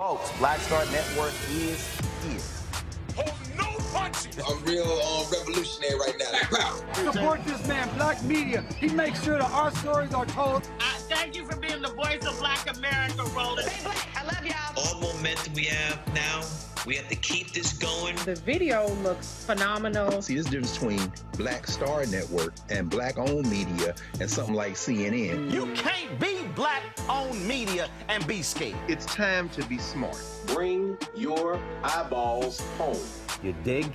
Folks, Black Star Network is here. Hold no punches! I'm real revolutionary right now. Black power. Support this man, Black Media. He makes sure that our stories are told. Thank you for being the voice of Black America, Roland. Stay black. I love y'all. All momentum we have now, we have to keep this going. The video looks phenomenal. See, this difference between Black Star Network and Black-owned media and something like CNN. You can't be Black-owned media and be scared. It's time to be smart. Bring your eyeballs home. You dig?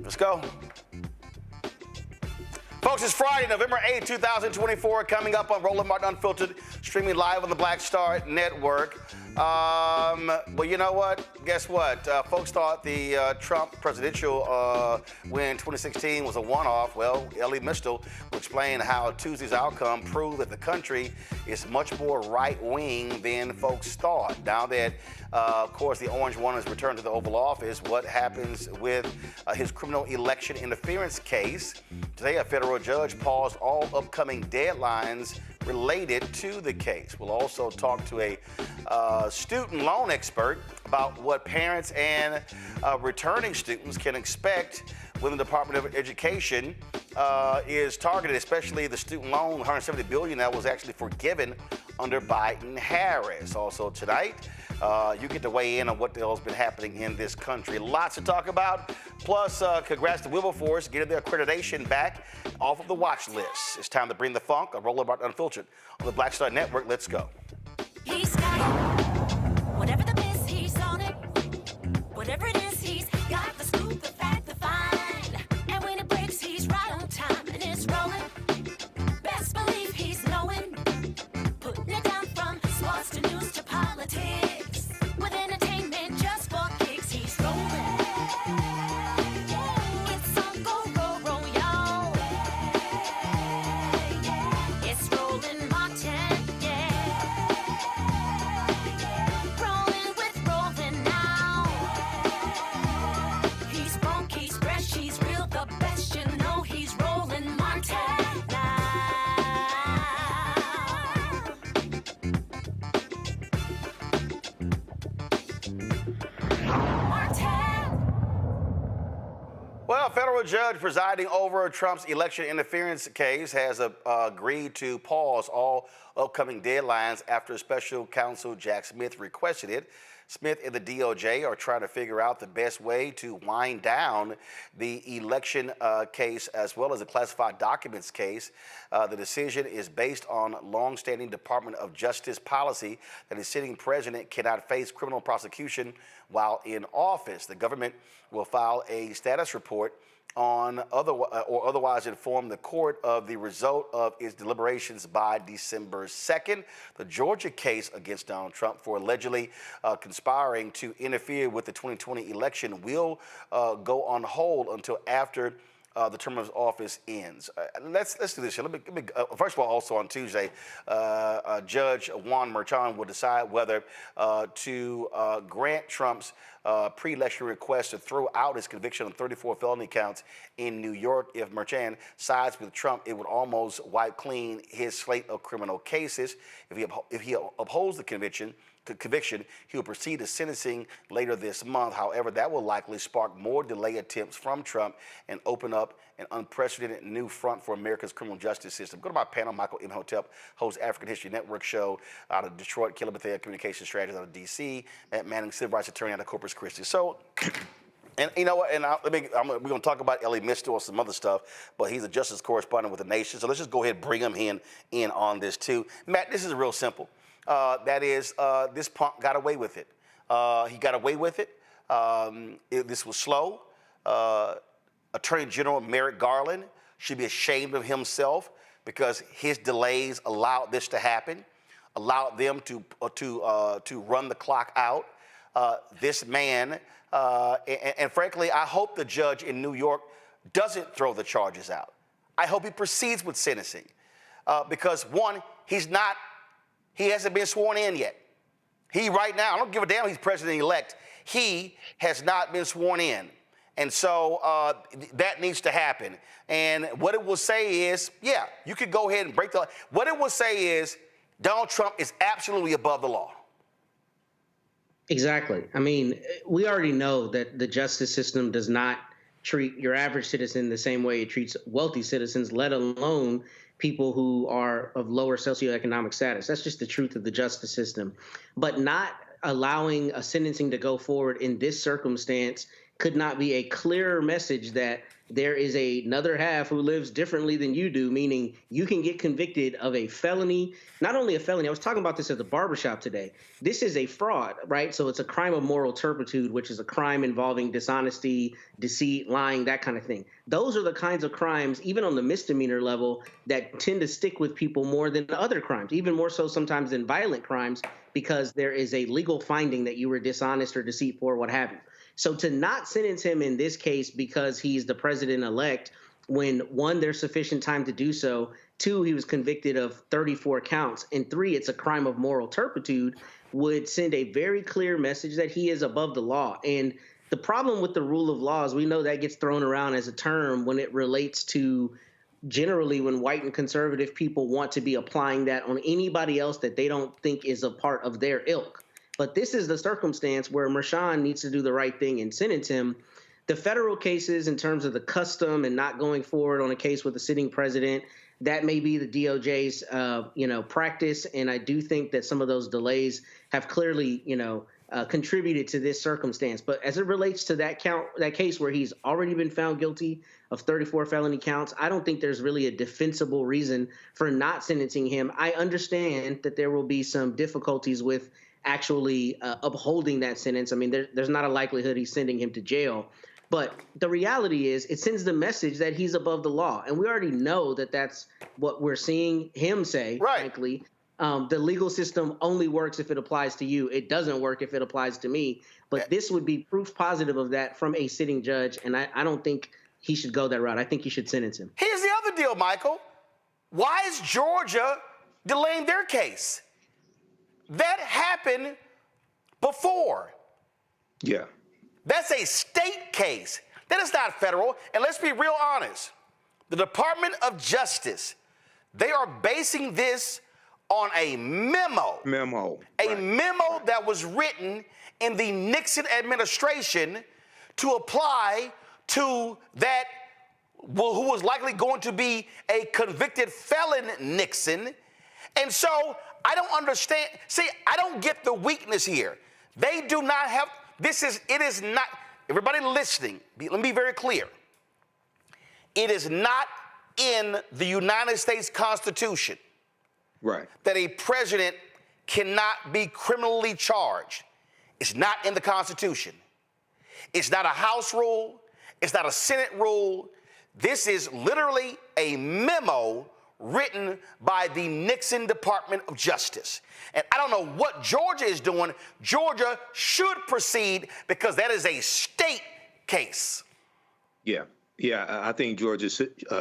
Let's go. Folks, it's Friday, November 8, 2024, coming up on Roland Martin Unfiltered, streaming live on the Black Star Network. Well, you know what? Guess what? Folks thought the Trump presidential win in 2016 was a one-off. Well, Elie Mystal will explain how Tuesday's outcome proved that the country is much more right-wing than folks thought. Now that, of course, the Orange One has returned to the Oval Office, what happens with his criminal election interference case? Today, a federal judge paused all upcoming deadlines related to the case. We'll also talk to a student loan expert about what parents and returning students can expect when the Department of Education is targeted, especially the student loan, $170 billion that was actually forgiven under Biden-Harris. Also tonight, you get to weigh in on what the hell's been happening in this country. Lots to talk about. Plus, congrats to Wilberforce getting their accreditation back off of the watch list. It's time to bring the funk on Roland Martin Unfiltered on the Black Star Network. Let's go. He's got it. Whatever the miss, he's on it. Whatever it is, he's got the scoop, the fact, the find. And when it breaks, he's right on time and it's rolling. Best believe he's knowing. Putting it down from sports to news to politics. With entertainment just for kicks, he's rolling. It's on go, roll, y'all. It's Roland Martin, yeah. Rolling with Roland now. He's funk, he's fresh, he's real, the best, you know he's Roland Martin now. Well, a federal judge presiding over Trump's election interference case has agreed to pause all upcoming deadlines after special counsel Jack Smith requested it. Smith and the DOJ are trying to figure out the best way to wind down the election case as well as the classified documents case. The decision is based on longstanding Department of Justice policy that a sitting president cannot face criminal prosecution while in office. The government will file a status report on otherwise inform the court of the result of its deliberations by December 2nd. The Georgia case against Donald Trump for allegedly conspiring to interfere with the 2020 election will go on hold until after the term of office ends. Let's do this here. First of all, also on Tuesday, Judge Juan Merchan will decide whether to grant Trump's pre-election request to throw out his conviction on 34 felony counts in New York. If Merchan sides with Trump, it would almost wipe clean his slate of criminal cases. If he upholds the conviction, he will proceed to sentencing later this month. However, that will likely spark more delay attempts from Trump and open up an unprecedented new front for America's criminal justice system. Go to my panel. Michael Imhotep hosts African History Network show out of Detroit, Caleb Bethea, communication strategist out of D.C., Matt Manning, civil rights attorney out of Corpus Christi. So, and you know what? And we're going to talk about Elie Mystal and some other stuff, but he's a justice correspondent with The Nation. So let's just go ahead and bring him in on this too. Matt, this is real simple. This punk got away with it. He got away with it. This was slow. Attorney General Merrick Garland should be ashamed of himself because his delays allowed this to happen, allowed them to run the clock out. This man, and frankly, I hope the judge in New York doesn't throw the charges out. I hope he proceeds with sentencing because one, he hasn't been sworn in yet. He right now, I don't give a damn he's president-elect, he has not been sworn in. And so that needs to happen. And what it will say is, yeah, you could go ahead and break the law. What it will say is Donald Trump is absolutely above the law. Exactly. I mean, we already know that the justice system does not treat your average citizen the same way it treats wealthy citizens, let alone people who are of lower socioeconomic status. That's just the truth of the justice system. But not allowing a sentencing to go forward in this circumstance could not be a clearer message that there is another half who lives differently than you do, meaning you can get convicted of a felony, not only a felony. I was talking about this at the barbershop today. This is a fraud, right? So it's a crime of moral turpitude, which is a crime involving dishonesty, deceit, lying, that kind of thing. Those are the kinds of crimes, even on the misdemeanor level, that tend to stick with people more than other crimes, even more so sometimes than violent crimes, because there is a legal finding that you were dishonest or deceitful or what have you. So to not sentence him in this case because he's the president-elect, when one, there's sufficient time to do so, two, he was convicted of 34 counts, and three, it's a crime of moral turpitude, would send a very clear message that he is above the law. And the problem with the rule of law is we know that gets thrown around as a term when it relates to generally when white and conservative people want to be applying that on anybody else that they don't think is a part of their ilk. But this is the circumstance where Mershon needs to do the right thing and sentence him. The federal cases in terms of the custom and not going forward on a case with a sitting president, that may be the DOJ's, practice. And I do think that some of those delays have clearly, contributed to this circumstance. But as it relates to that case where he's already been found guilty of 34 felony counts, I don't think there's really a defensible reason for not sentencing him. I understand that there will be some difficulties with actually upholding that sentence. I mean, there's not a likelihood he's sending him to jail. But the reality is it sends the message that he's above the law. And we already know that that's what we're seeing him say, right. Frankly. The legal system only works if it applies to you. It doesn't work if it applies to me. But this would be proof positive of that from a sitting judge. And I don't think he should go that route. I think you should sentence him. Here's the other deal, Michael. Why is Georgia delaying their case? That happened before. Yeah. That's a state case. That is not federal. And let's be real honest. The Department of Justice, they are basing this on a memo. A memo that was written in the Nixon administration to apply to that who was likely going to be a convicted felon Nixon. And so I don't understand. See, I don't get the weakness here. They do not have, it is not, everybody listening, let me be very clear. It is not in the United States Constitution that a president cannot be criminally charged. It's not in the Constitution. It's not a House rule. It's not a Senate rule. This is literally a memo written by the Nixon Department of Justice. And I don't know what Georgia is doing. Georgia should proceed because that is a state case. Yeah, I think Georgia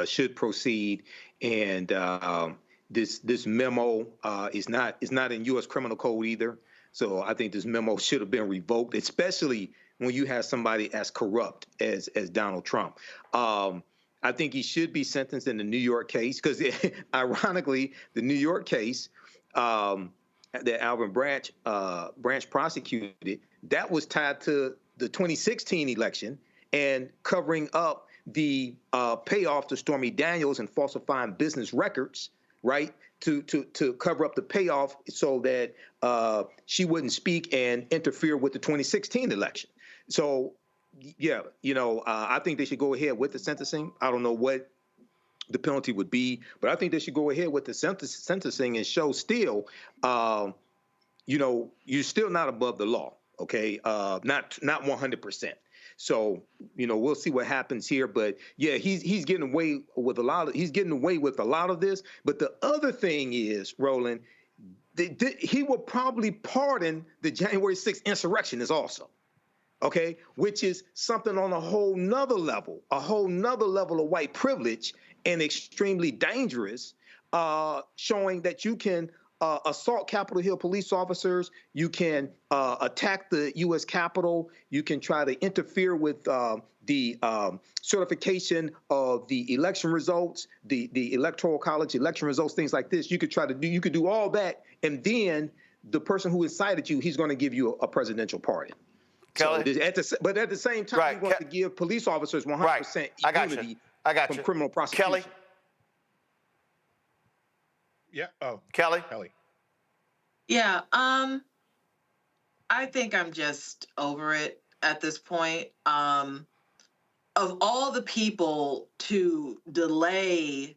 should proceed. And this memo is not in U.S. criminal code either. So I think this memo should have been revoked, especially when you have somebody as corrupt as Donald Trump. I think he should be sentenced in the New York case because, ironically, the New York case that Alvin Branch prosecuted, that was tied to the 2016 election and covering up the payoff to Stormy Daniels and falsifying business records, right, to cover up the payoff so that she wouldn't speak and interfere with the 2016 election. So, yeah, I think they should go ahead with the sentencing. I don't know what the penalty would be, but I think they should go ahead with the sentencing and show still you're still not above the law. Okay, not 100%. So we'll see what happens here. But yeah, he's getting away with a lot of this. But the other thing is, Roland, he will probably pardon the January 6th insurrectionists also. Okay, which is something on a whole nother level of white privilege and extremely dangerous, showing that you can assault Capitol Hill police officers, you can attack the U.S. Capitol, you can try to interfere with the certification of the election results, the Electoral College election results, things like this. You could do all that, and then the person who incited you, he's going to give you a presidential pardon. Kelly? But at the same time, Right. you want to give police officers 100% immunity from criminal prosecution. Kelly? Yeah. Oh, Kelly? Yeah. I think I'm just over it at this point. Of all the people to delay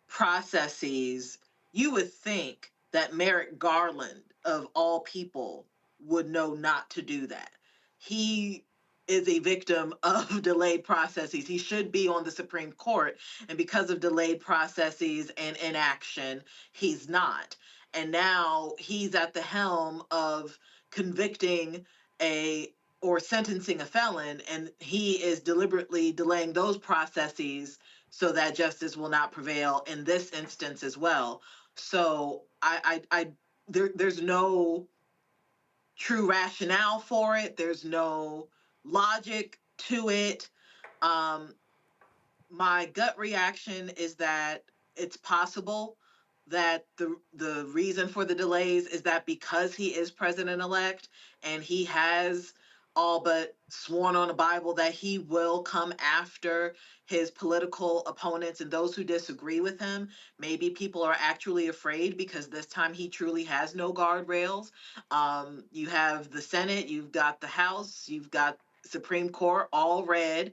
processes, you would think that Merrick Garland, of all people, would know not to do that. He is a victim of delayed processes. He should be on the Supreme Court, and because of delayed processes and inaction, he's not. And now he's at the helm of convicting or sentencing a felon, and he is deliberately delaying those processes so that justice will not prevail in this instance as well. So there's no true rationale for it. There's no logic to it. My gut reaction is that it's possible that the reason for the delays is that because he is president-elect and he has all but sworn on a Bible that he will come after his political opponents and those who disagree with him. Maybe people are actually afraid because this time he truly has no guardrails. You have the Senate, you've got the House, you've got Supreme Court, all red,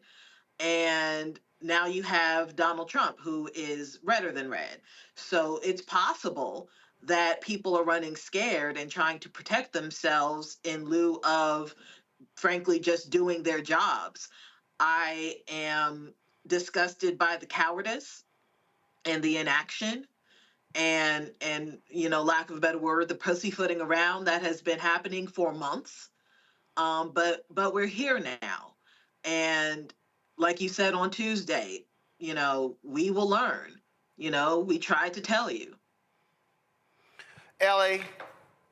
and now you have Donald Trump, who is redder than red. So it's possible that people are running scared and trying to protect themselves in lieu of, frankly, just doing their jobs. I am disgusted by the cowardice and the inaction and lack of a better word, the pussyfooting around that has been happening for months. But we're here now. And like you said on Tuesday, we will learn. We tried to tell you. Elie,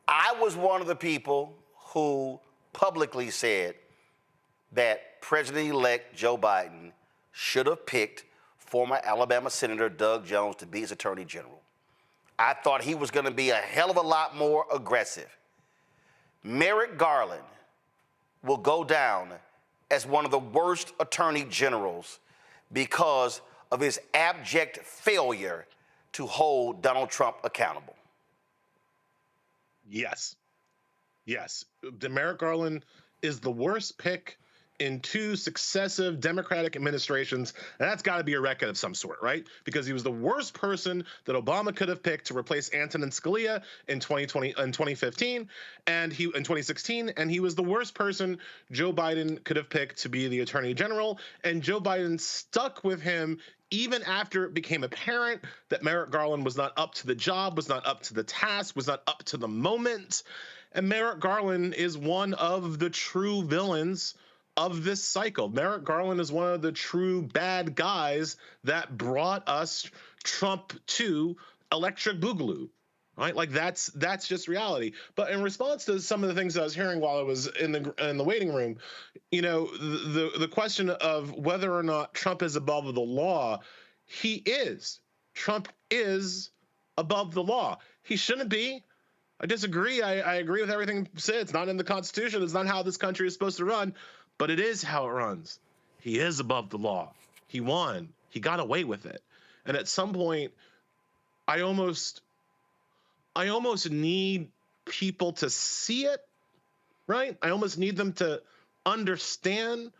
I was one of the people who publicly said that President-elect Joe Biden should have picked former Alabama Senator Doug Jones to be his Attorney General. I thought he was going to be a hell of a lot more aggressive. Merrick Garland will go down as one of the worst attorney generals because of his abject failure to hold Donald Trump accountable. Yes. Merrick Garland is the worst pick in 2 successive Democratic administrations, and that's got to be a record of some sort, right? Because he was the worst person that Obama could have picked to replace Antonin Scalia in 2016, and he was the worst person Joe Biden could have picked to be the Attorney General, and Joe Biden stuck with him even after it became apparent that Merrick Garland was not up to the job, was not up to the task, was not up to the moment. And Merrick Garland is one of the true villains of this cycle. Merrick Garland is one of the true bad guys that brought us Trump to Electric Boogaloo, right? Like that's just reality. But in response to some of the things I was hearing while I was in the waiting room, the question of whether or not Trump is above the law, he is. Trump is above the law. He shouldn't be. I disagree. I agree with everything said. It's not in the Constitution. It's not how this country is supposed to run. But it is how it runs. He is above the law. He won. He got away with it. And at some point, I almost need people to see it, right? I almost need them to understand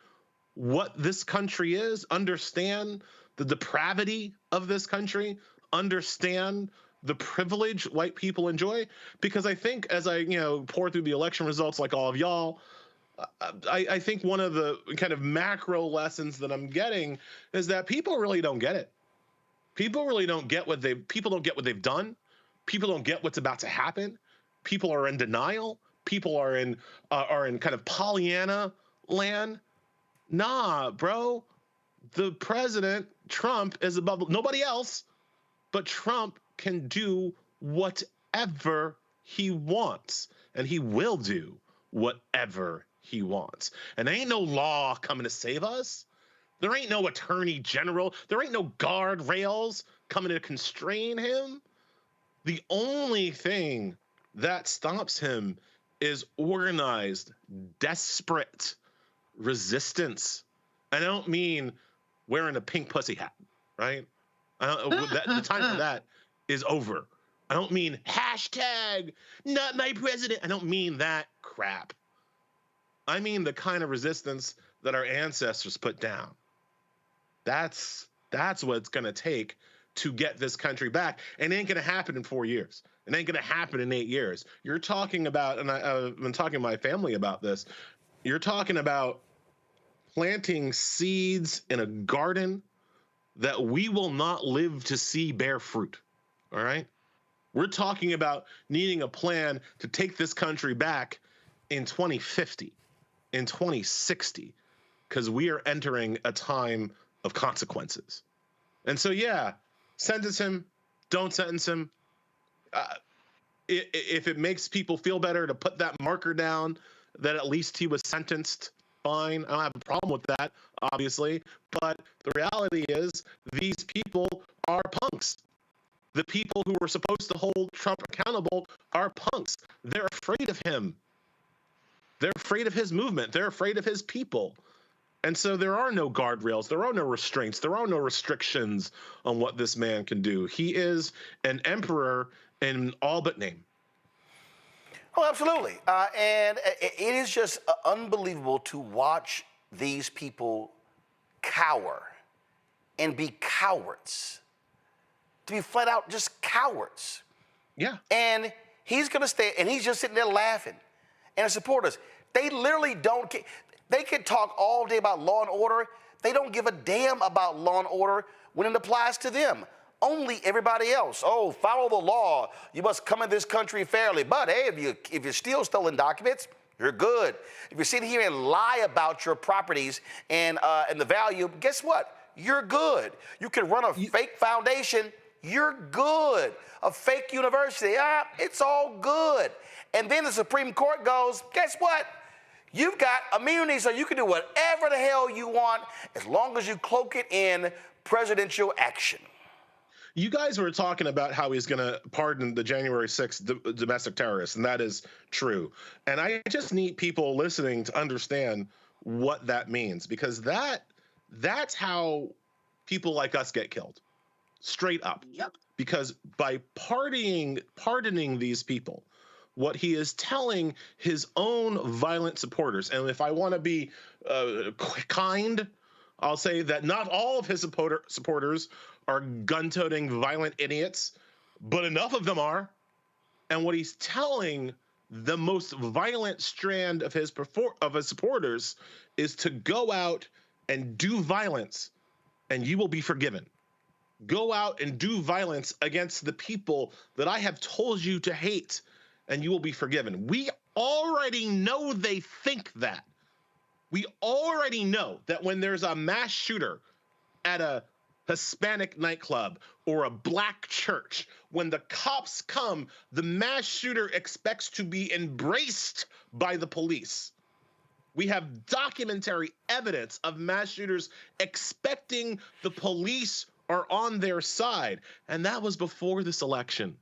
what this country is, understand the depravity of this country, understand the privilege white people enjoy? Because I think as I, pour through the election results like all of y'all, I think one of the kind of macro lessons that I'm getting is that people really don't get it. People really don't get people don't get what they've done. People don't get what's about to happen. People are in denial. People are in kind of Pollyanna land. Nah, bro. The president, Trump, is above nobody else, but Trump can do whatever he wants, and he will do whatever he wants. And there ain't no law coming to save us. There ain't no attorney general. There ain't no guardrails coming to constrain him. The only thing that stops him is organized, desperate resistance. And I don't mean wearing a pink pussy hat, right? The time for that is over. I don't mean hashtag not my president. I don't mean that crap. I mean the kind of resistance that our ancestors put down. That's what it's going to take to get this country back. And it ain't going to happen in 4 years. It ain't going to happen in 8 years. You're talking about, and I've been talking to my family about this, you're talking about planting seeds in a garden that we will not live to see bear fruit, all right? We're talking about needing a plan to take this country back in 2050, in 2060, because we are entering a time of consequences. And so, yeah, sentence him, don't sentence him. If it makes people feel better to put that marker down that at least he was sentenced, fine. I don't have a problem with that, obviously. But the reality is these people are punks. The people who were supposed to hold Trump accountable are punks. They're afraid of him. They're afraid of his movement. They're afraid of his people. And so there are no guardrails. There are no restraints. There are no restrictions on what this man can do. He is an emperor in all but name. Oh, absolutely. And it is just unbelievable to watch these people cower and be cowards. To be flat out just cowards. Yeah. And he's going to stay, and he's just sitting there laughing. And his supporters, they literally don't care. They can talk all day about law and order. They don't give a damn about law and order when it applies to them. Only everybody else. Oh, follow the law. You must come in this country fairly. But hey, if you steal stolen documents, you're good. If you sit here and lie about your properties and the value, guess what? You're good. You can run a fake foundation. You're good. A fake university. It's all good. And then the Supreme Court goes, guess what? You've got immunity, so you can do whatever the hell you want as long as you cloak it in presidential action. You guys were talking about how he's going to pardon the January 6th domestic terrorists, and that is true. And I just need people listening to understand what that means, because that's how people like us get killed, straight up. Yep. Because by pardoning these people, what he is telling his own violent supporters, and if I want to be kind, I'll say that not all of his supporters are gun-toting violent idiots, but enough of them are. And what he's telling the most violent strand of his supporters is to go out and do violence, and you will be forgiven. Go out and do violence against the people that I have told you to hate, and you will be forgiven. We already know they think that. We already know that when there's a mass shooter at a Hispanic nightclub or a black church, when the cops come, the mass shooter expects to be embraced by the police. We have documentary evidence of mass shooters expecting the police are on their side. And that was before this election.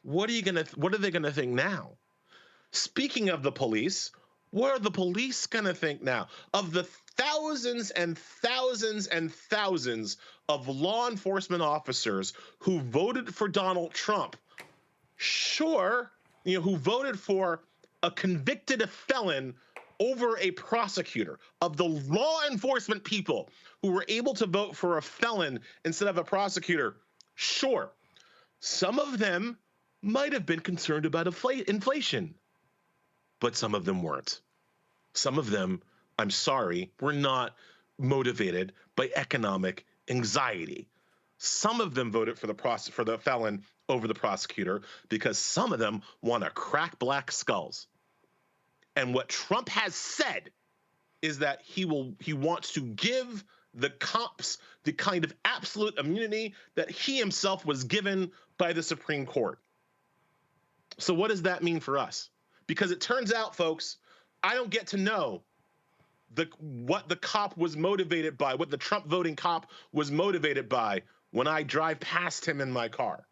What are they gonna think now? Speaking of the police, what are the police gonna think now? Of the thousands and thousands and thousands of law enforcement officers who voted for Donald Trump, sure, who voted for a convicted felon over a prosecutor, of the law enforcement people who were able to vote for a felon instead of a prosecutor, sure. Some of them might have been concerned about inflation, but some of them weren't. Some of them, I'm sorry, were not motivated by economic anxiety. Some of them voted for the felon over the prosecutor because some of them want to crack black skulls. And what Trump has said is that he wants to give the cops the kind of absolute immunity that he himself was given by the Supreme Court. So what does that mean for us? Because it turns out, folks, I don't get to know what the cop was motivated by, what the Trump voting cop was motivated by when I drive past him in my car.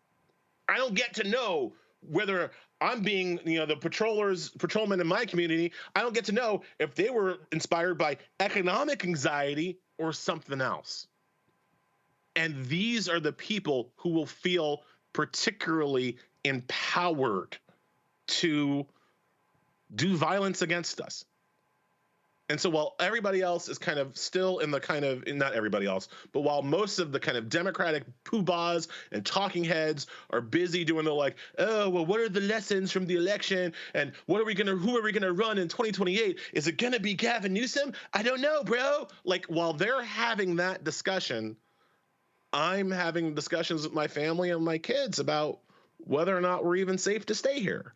I don't get to know whether I'm being, the patrolmen in my community, I don't get to know if they were inspired by economic anxiety or something else. And these are the people who will feel particularly empowered to do violence against us. And so while everybody else is kind of still in the kind of, not everybody else, but while most of the kind of Democratic poobahs and talking heads are busy doing the like, oh, well, what are the lessons from the election? And who are we going to run in 2028? Is it going to be Gavin Newsom? I don't know, bro. Like, while they're having that discussion, I'm having discussions with my family and my kids about whether or not we're even safe to stay here.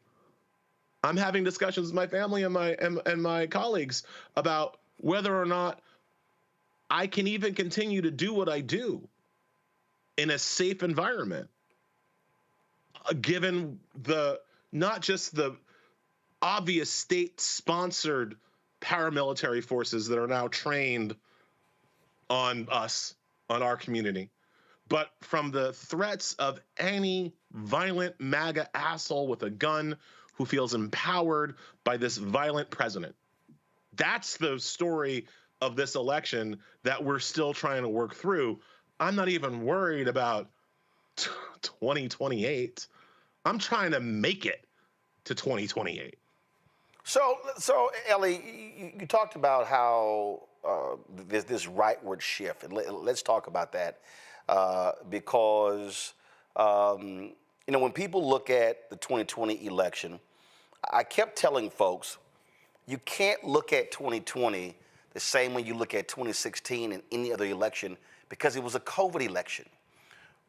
I'm having discussions with my family and my colleagues about whether or not I can even continue to do what I do in a safe environment, given not just the obvious state-sponsored paramilitary forces that are now trained on us, on our community, but from the threats of any violent MAGA asshole with a gun who feels empowered by this violent president. That's the story of this election that we're still trying to work through. I'm not even worried about 2028. I'm trying to make it to 2028. So Elie, you talked about how this rightward shift, and let's talk about that because when people look at the 2020 election, I kept telling folks, you can't look at 2020 the same way you look at 2016 and any other election because it was a COVID election.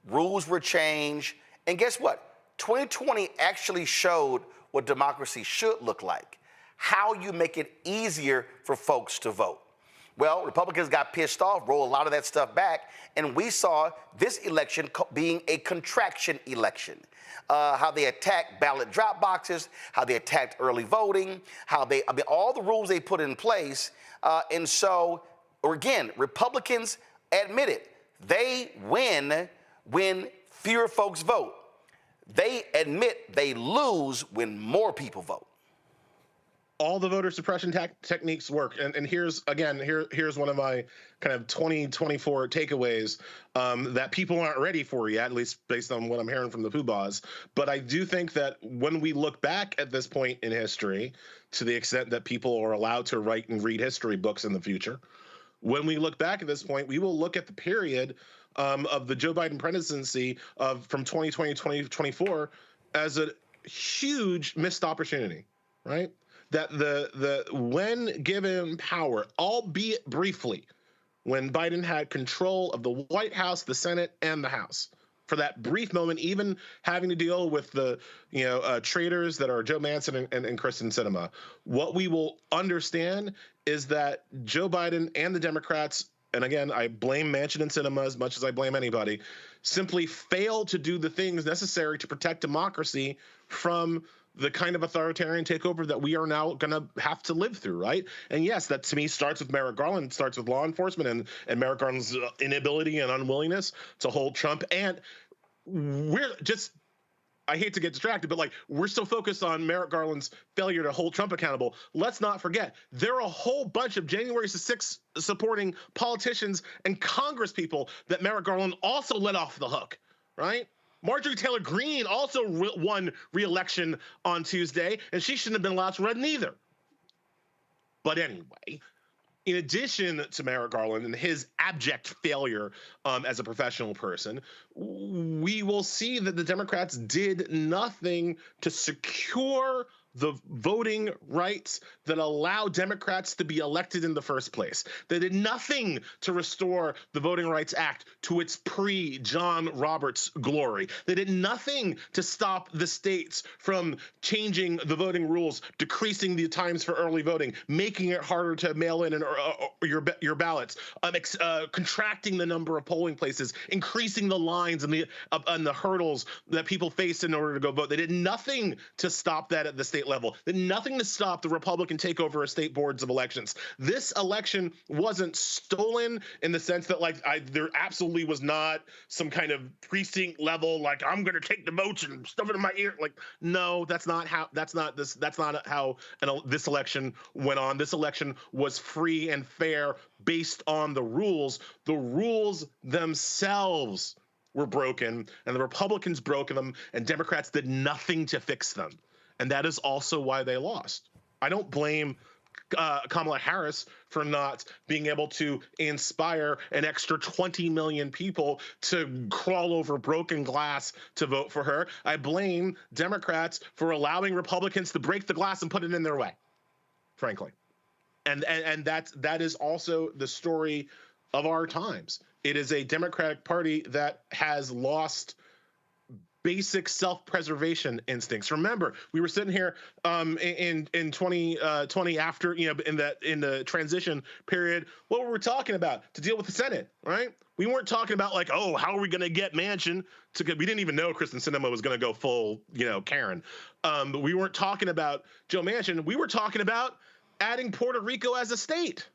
Rules were changed, and guess what? 2020 actually showed what democracy should look like, how you make it easier for folks to vote. Well, Republicans got pissed off, rolled a lot of that stuff back, and we saw this election being a contraction election. How they attacked ballot drop boxes, how they attacked early voting, all the rules they put in place. And so, again, Republicans admit it. They win when fewer folks vote. They admit they lose when more people vote. All the voter suppression techniques work. And here's one of my kind of 2024 takeaways that people aren't ready for yet, at least based on what I'm hearing from the poobahs. But I do think that when we look back at this point in history, to the extent that people are allowed to write and read history books in the future, when we look back at this point, we will look at the period of the Joe Biden presidency from 2020 to 2024 as a huge missed opportunity, right? That when given power, albeit briefly, when Biden had control of the White House, the Senate, and the House, for that brief moment, even having to deal with the traitors that are Joe Manchin and Kristen Sinema, what we will understand is that Joe Biden and the Democrats, and again, I blame Manchin and Sinema as much as I blame anybody, simply failed to do the things necessary to protect democracy from the kind of authoritarian takeover that we are now going to have to live through, right? And yes, that to me starts with Merrick Garland, starts with law enforcement and Merrick Garland's inability and unwillingness to hold Trump. And we're just, I hate to get distracted, but we're so focused on Merrick Garland's failure to hold Trump accountable. Let's not forget, there are a whole bunch of January 6th supporting politicians and Congress people that Merrick Garland also let off the hook, right? Marjorie Taylor Greene also won re-election on Tuesday, and she shouldn't have been allowed to run either. But anyway, in addition to Merrick Garland and his abject failure as a professional person, we will see that the Democrats did nothing to secure the voting rights that allow Democrats to be elected in the first place. They did nothing to restore the Voting Rights Act to its pre-John Roberts glory. They did nothing to stop the states from changing the voting rules, decreasing the times for early voting, making it harder to mail in your ballots, contracting the number of polling places, increasing the lines and the hurdles that people face in order to go vote. They did nothing to stop that at the state level. They did nothing to stop the Republican takeover of state boards of elections. This election wasn't stolen in the sense that there absolutely was not some kind of precinct level, like I'm going to take the votes and stuff it in my ear. Like, no, that's not how this election went on. This election was free and fair based on the rules. The rules themselves were broken, and the Republicans broke them, and Democrats did nothing to fix them. And that is also why they lost. I don't blame Kamala Harris for not being able to inspire an extra 20 million people to crawl over broken glass to vote for her. I blame Democrats for allowing Republicans to break the glass and put it in their way, frankly. And that is also the story of our times. It is a Democratic Party that has lost basic self-preservation instincts. Remember, we were sitting here in 2020 after, in the transition period. What were we talking about to deal with the Senate, right? We weren't talking about like, oh, how are we going to get Manchin to go? We didn't even know Kristen Sinema was going to go full, Karen. But we weren't talking about Joe Manchin. We were talking about adding Puerto Rico as a state.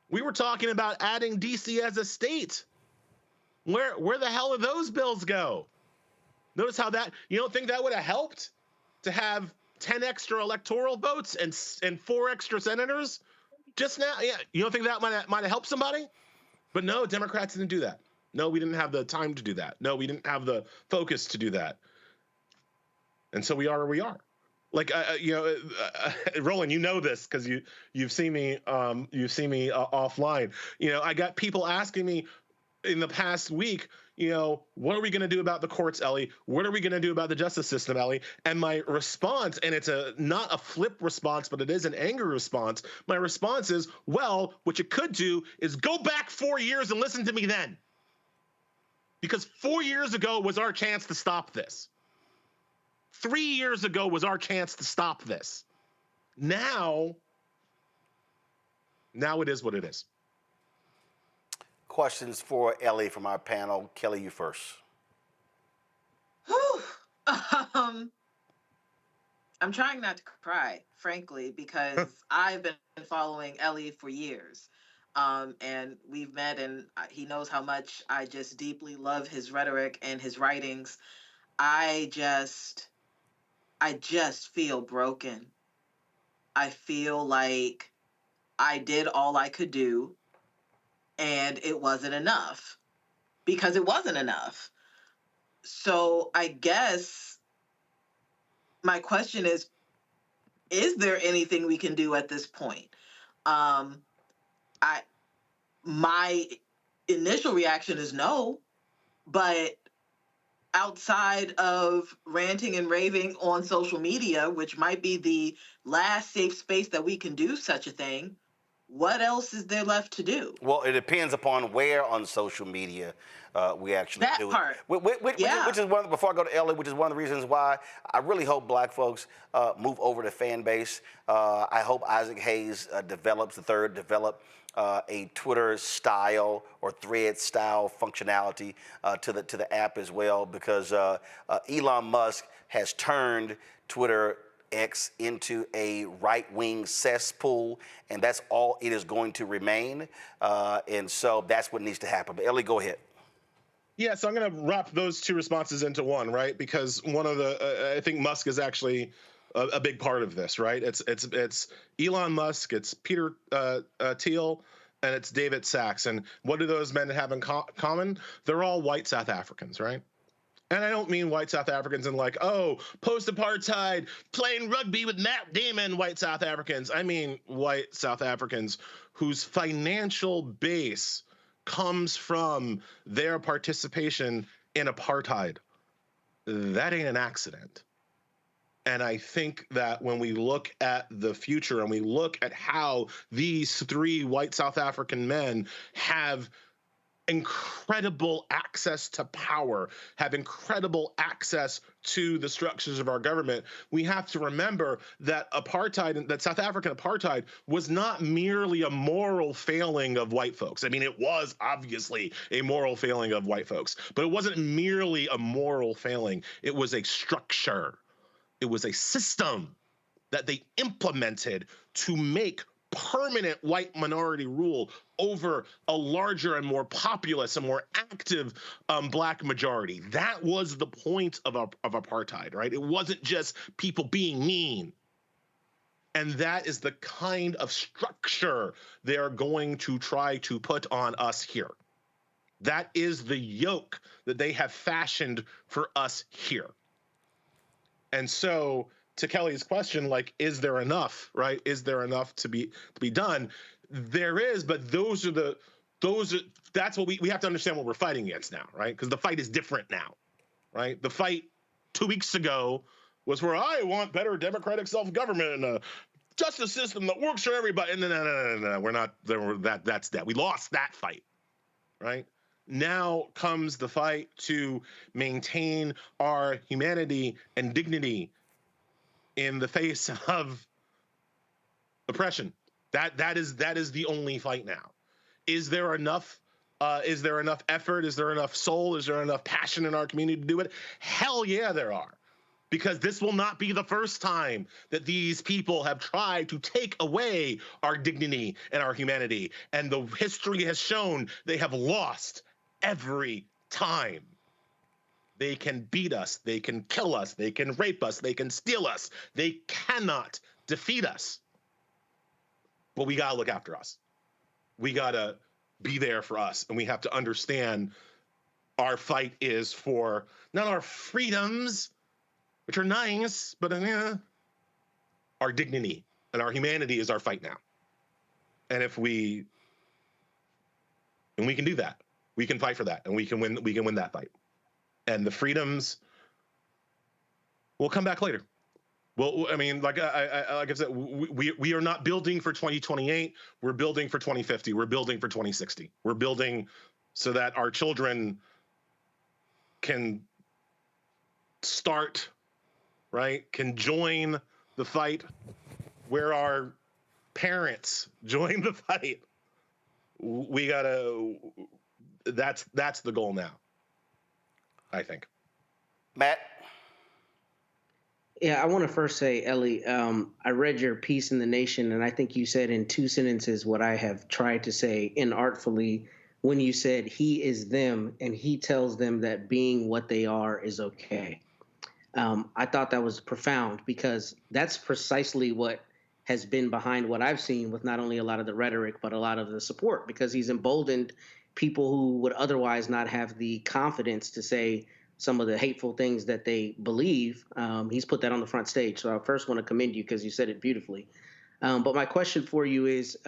We were talking about adding DC as a state. Where the hell did those bills go? Notice how that, you don't think that would have helped to have 10 extra electoral votes and 4 extra senators just now? Yeah, you don't think that might have helped somebody? But no, Democrats didn't do that. No, we didn't have the time to do that. No, we didn't have the focus to do that. And so we are where we are. Like, Roland, you know this because you've seen me offline. I got people asking me in the past week, what are we going to do about the courts, Elie? What are we going to do about the justice system, Elie? And my response, and it's not a flip response, but it is an angry response. My response is, well, what you could do is go back 4 years and listen to me then. Because 4 years ago was our chance to stop this. 3 years ago was our chance to stop this. Now it is what it is. Questions for Elie from our panel. Kelly, you first. I'm trying not to cry, frankly, because I've been following Elie for years. And we've met, and he knows how much I just deeply love his rhetoric and his writings. I just feel broken. I feel like I did all I could do, and it wasn't enough, because it wasn't enough. So I guess my question is there anything we can do at this point? My initial reaction is no, but outside of ranting and raving on social media, which might be the last safe space that we can do such a thing, what else is there left to do? Well, it depends upon where on social media we actually do part. Which is one, before I go to Elie, which is one of the reasons why I really hope black folks move over to fan base. I hope Isaac Hayes develop a Twitter style or thread style functionality to the app as well, because Elon Musk has turned Twitter X into a right-wing cesspool, and that's all it is going to remain. And so that's what needs to happen. But Elie, go ahead. Yeah, so I'm going to wrap those two responses into one, right? Because one of I think Musk is actually a big part of this, right? It's Elon Musk, it's Peter Thiel, and it's David Sachs. And what do those men have in common? They're all white South Africans, right? And I don't mean white South Africans in like, oh, post-apartheid, playing rugby with Matt Damon white South Africans. I mean white South Africans whose financial base comes from their participation in apartheid. That ain't an accident. And I think that when we look at the future and we look at how these three white South African men have incredible access to power, have incredible access to the structures of our government, we have to remember that apartheid, that South African apartheid, was not merely a moral failing of white folks. I mean, it was obviously a moral failing of white folks, but it wasn't merely a moral failing. It was a structure. It was a system that they implemented to make permanent white minority rule over a larger and more populous and more active black majority. That was the point of apartheid, right? It wasn't just people being mean. And that is the kind of structure they're going to try to put on us here. That is the yoke that they have fashioned for us here. And so, to Kelly's question, like, is there enough, right? Is there enough to be done? There is, but that's what we have to understand what we're fighting against now, right? Because the fight is different now, right? The fight 2 weeks ago was where I want better democratic self-government and a justice system that works for everybody. No, we're not there. That's that. We lost that fight, right? Now comes the fight to maintain our humanity and dignity in the face of oppression. That is the only fight now. Is there enough effort? Is there enough soul? Is there enough passion in our community to do it? Hell yeah, there are. Because this will not be the first time that these people have tried to take away our dignity and our humanity. And the history has shown they have lost every time. They can beat us, they can kill us, they can rape us, they can steal us. They cannot defeat us. But we gotta look after us. We gotta be there for us, and we have to understand our fight is for not our freedoms, which are nice, but our dignity and our humanity is our fight now. And we can do that. We can fight for that, and we can win that fight. And the freedoms will come back later. Well, I mean, like I said, we are not building for 2028. We're building for 2050. We're building for 2060. We're building so that our children can start, right? Can join the fight where our parents join the fight. We gotta. That's the goal now, I think. Matt? Yeah, I want to first say, Elie, I read your piece in The Nation, and I think you said in 2 sentences what I have tried to say inartfully when you said he is them and he tells them that being what they are is okay. I thought that was profound because that's precisely what has been behind what I've seen with not only a lot of the rhetoric, but a lot of the support, because he's emboldened people who would otherwise not have the confidence to say some of the hateful things that they believe. He's put that on the front stage. So I first want to commend you because you said it beautifully. But my question for you is,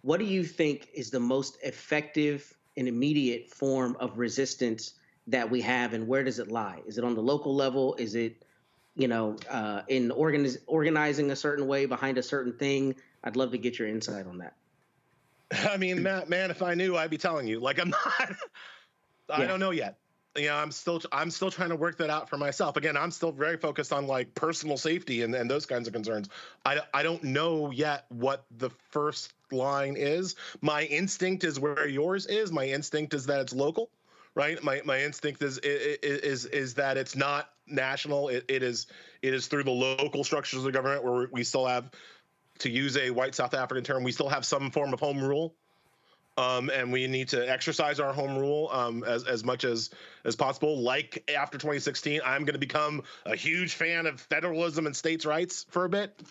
what do you think is the most effective and immediate form of resistance that we have, and where does it lie? Is it on the local level? Is it, in organizing a certain way behind a certain thing? I'd love to get your insight on that. I mean, Matt, man, if I knew, I'd be telling you. Like, I'm not. I don't know yet. I'm still trying to work that out for myself. Again, I'm still very focused on like personal safety and those kinds of concerns. I don't know yet what the first line is. My instinct is where yours is. My instinct is that it's local, right? My instinct is that it's not national. It is through the local structures of the government where we still have, to use a white South African term, we still have some form of home rule. And we need to exercise our home rule as much as possible. Like after 2016, I'm going to become a huge fan of federalism and states' rights for a bit,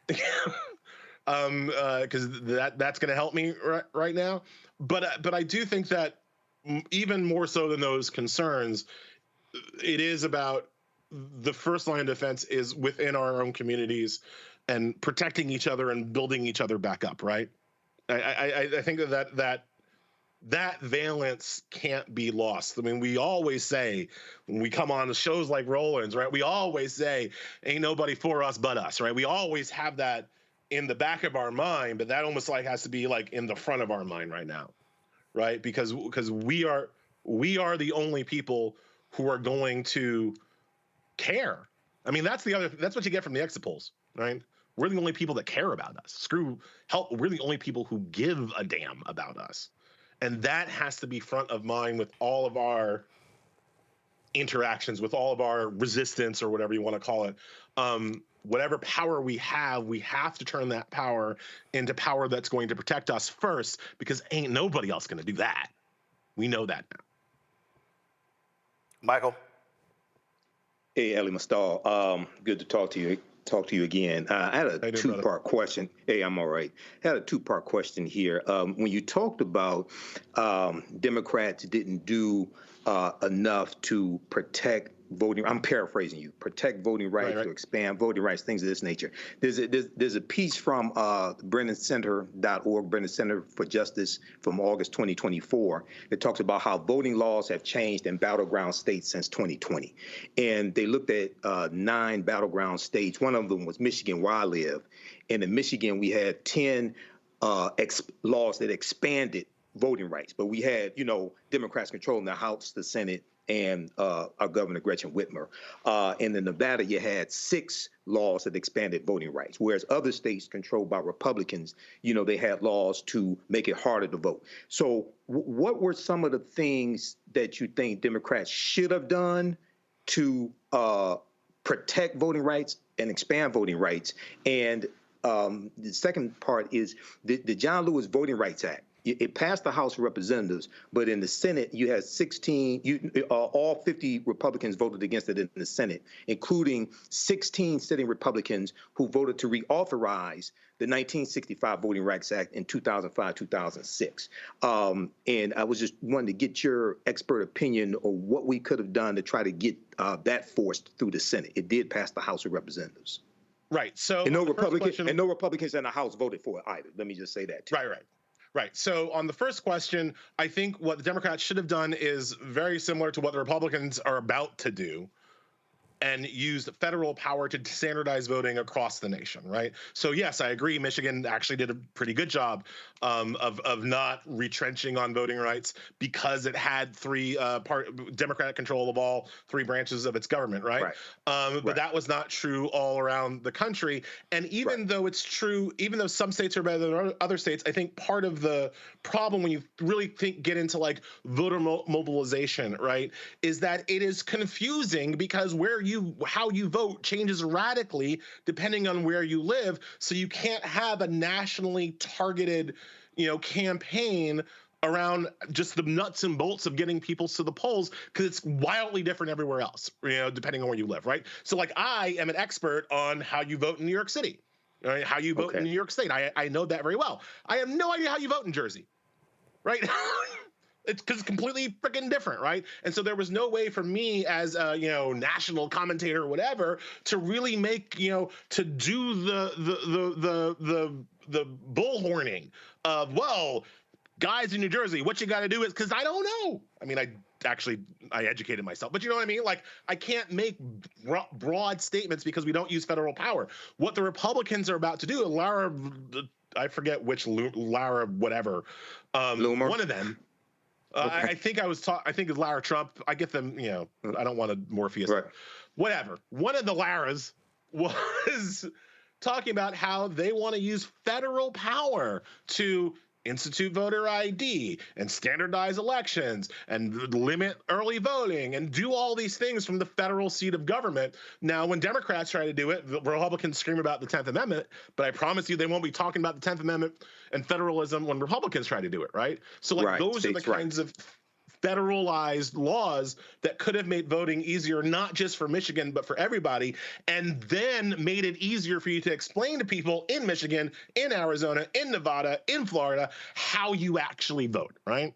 because that's going to help me right now. But I do think that even more so than those concerns, it is about the first line of defense is within our own communities and protecting each other and building each other back up, right? I think that valence can't be lost. I mean, we always say when we come on the shows like Roland's, right? We always say, ain't nobody for us but us, right? We always have that in the back of our mind, but that almost like has to be like in the front of our mind right now, right? Because we are the only people who are going to care. I mean, that's what you get from the exit polls, right? We're the only people that care about us. We're the only people who give a damn about us. And that has to be front of mind with all of our interactions, with all of our resistance or whatever you want to call it. Whatever power we have to turn that power into power that's going to protect us first, because ain't nobody else going to do that. We know that now. Michael? Hey, Elie Mystal. Good to talk to you again. I had a two-part question. Hey, I'm all right. I had a two-part question here. When you talked about Democrats didn't do enough to protect voting, I'm paraphrasing you, protect voting rights, to expand voting rights, things of this nature. There's a piece from BrennanCenter.org, Brennan Center for Justice, from August 2024. It talks about how voting laws have changed in battleground states since 2020. And they looked at 9 battleground states. One of them was Michigan, where I live. And in Michigan, we had 10 laws that expanded voting rights. But we had, Democrats controlling the House, the Senate, and our Governor Gretchen Whitmer. And in Nevada, you had 6 laws that expanded voting rights, whereas other states controlled by Republicans, they had laws to make it harder to vote. So what were some of the things that you think Democrats should have done to protect voting rights and expand voting rights? And the second part is the John Lewis Voting Rights Act. It passed the House of Representatives, but in the Senate, you had 16, all 50 Republicans voted against it in the Senate, including 16 sitting Republicans who voted to reauthorize the 1965 Voting Rights Act in 2005, 2006. And I was just wanting to get your expert opinion on what we could have done to try to get that forced through the Senate. It did pass the House of Representatives. Right. So and no Republicans in the House voted for it either. Let me just say that too. Right. So on the first question, I think what the Democrats should have done is very similar to what the Republicans are about to do, and use federal power to standardize voting across the nation, right? So yes, I agree. Michigan actually did a pretty good job of not retrenching on voting rights because it had 3 Democratic control of all 3 branches of its government, right? But that was not true all around the country. And even though it's true, even though some states are better than other states, I think part of the problem when you really get into like voter mobilization, right, is that it is confusing because how you vote changes radically depending on where you live. So you can't have a nationally targeted, campaign around just the nuts and bolts of getting people to the polls, because it's wildly different everywhere else, depending on where you live, right? So like I am an expert on how you vote in New York City, right? How you vote in New York State. I know that very well. I have no idea how you vote in Jersey, right? It's because it's completely freaking different, right? And so there was no way for me as a national commentator or whatever to really make to do the bullhorning of, well, guys in New Jersey, what you got to do is, because I don't know. I mean, I educated myself, but you know what I mean? Like, I can't make broad statements because we don't use federal power. What the Republicans are about to do, I forget which Lara, whatever, one of them. I think it's Lara Trump. I get them, I don't want to Morpheus. Right. Whatever. One of the Laras was talking about how they want to use federal power to institute voter ID and standardize elections and limit early voting and do all these things from the federal seat of government. Now, when Democrats try to do it, the Republicans scream about the 10th Amendment, but I promise you they won't be talking about the 10th Amendment and federalism when Republicans try to do it, right? So those are the kinds of federalized laws that could have made voting easier, not just for Michigan, but for everybody, and then made it easier for you to explain to people in Michigan, in Arizona, in Nevada, in Florida, how you actually vote, right?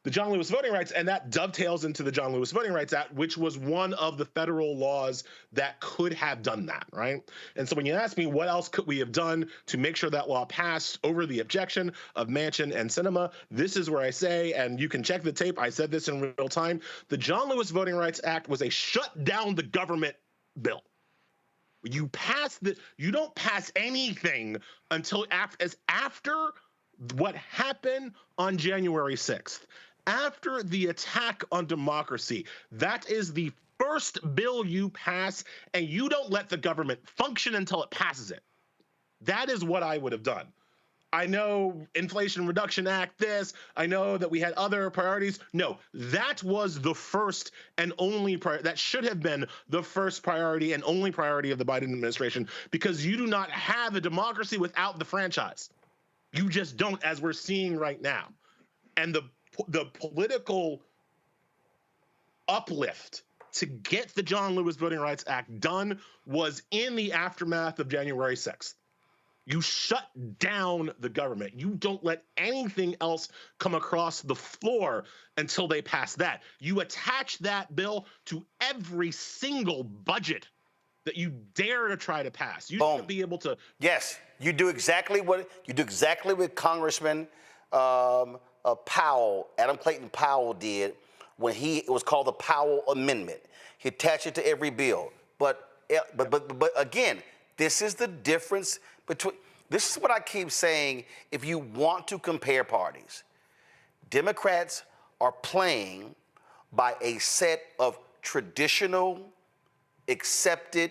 the John Lewis Voting Rights, and that dovetails into the John Lewis Voting Rights Act, which was one of the federal laws that could have done that, right? And so when you ask me what else could we have done to make sure that law passed over the objection of Manchin and Sinema, this is where I say, and you can check the tape, I said this in real time, the John Lewis Voting Rights Act was a shut down the government bill. You don't pass anything until after what happened on January 6th. After the attack on democracy, that is the first bill you pass, and you don't let the government function until it passes it. That is what I would have done. I know Inflation Reduction Act, this, I know that we had other priorities. No, that was the first and only priority. That should have been the first priority and only priority of the Biden administration, because you do not have a democracy without the franchise. You just don't, as we're seeing right now. And the political uplift to get the John Lewis Voting Rights Act done was in the aftermath of January 6th. You shut down the government. You don't let anything else come across the floor until they pass that. You attach that bill to every single budget that you dare to try to pass. You should be able to. Yes, you do exactly what Congressman Powell, Adam Clayton Powell, did when it was called the Powell Amendment. He attached it to every bill. But again, this is the difference between. This is what I keep saying. If you want to compare parties, Democrats are playing by a set of traditional, accepted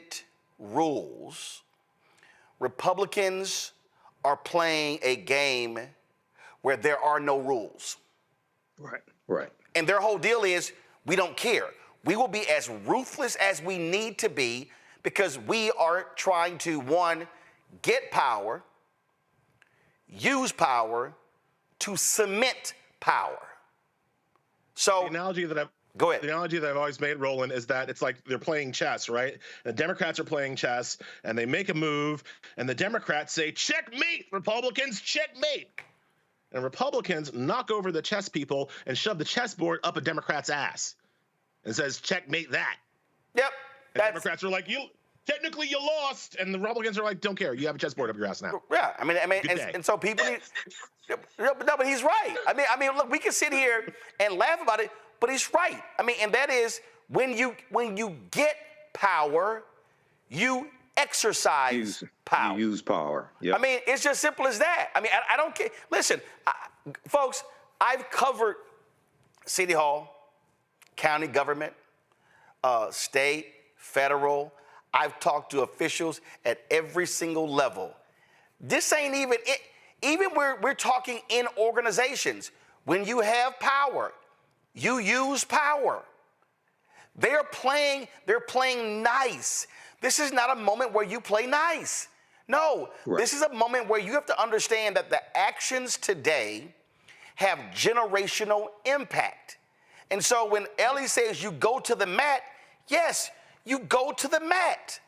rules. Republicans are playing a game where there are no rules. Right, right. And their whole deal is, we don't care. We will be as ruthless as we need to be because we are trying to, one, get power, use power to cement power. So the analogy that Go ahead. The analogy that I've always made, Roland, is that it's like they're playing chess, right? The Democrats are playing chess, and they make a move, and the Democrats say, checkmate, Republicans, checkmate. And Republicans knock over the chess people and shove the chessboard up a Democrat's ass and says, checkmate that. Yep. And Democrats are like, technically you lost, and the Republicans are like, don't care, you have a chessboard up your ass now. Yeah, I mean, and so people need, no, but he's right. I mean, look, we can sit here and laugh about it, but he's right. I mean, and that is when you get power, you exercise power. You use power. Yep. I mean, it's just simple as that. I mean, I don't care. Listen, folks, I've covered City Hall, county government, state, federal. I've talked to officials at every single level. This ain't even it. Even we're talking in organizations. When you have power, you use power. They're playing nice. This is not a moment where you play nice. No, This is a moment where you have to understand that the actions today have generational impact. And so when Elie says you go to the mat, yes, you go to the mat.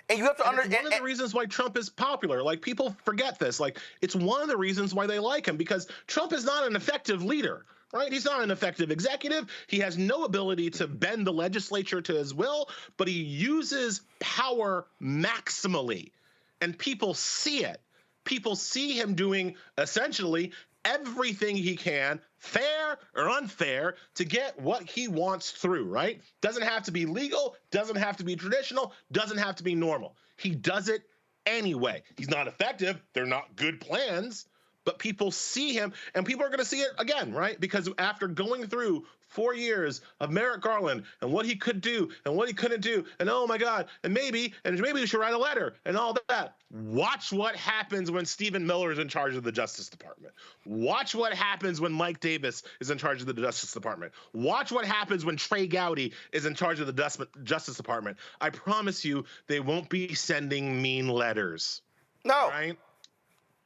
And you have to understand. One of the reasons why Trump is popular, like people forget this, like it's one of the reasons why they like him, because Trump is not an effective leader, right? He's not an effective executive. He has no ability to bend the legislature to his will, but he uses power maximally. And people see it. People see him doing essentially everything he can, fair or unfair, to get what he wants through, right? Doesn't have to be legal, doesn't have to be traditional, doesn't have to be normal. He does it anyway. He's not effective. They're not good plans, but people see him, and people are going to see it again, right? Because after going through 4 years of Merrick Garland and what he could do and what he couldn't do, and oh my God, and maybe we should write a letter and all that. Watch what happens when Stephen Miller is in charge of the Justice Department. Watch what happens when Mike Davis is in charge of the Justice Department. Watch what happens when Trey Gowdy is in charge of the Justice Department. I promise you, they won't be sending mean letters. No. Right?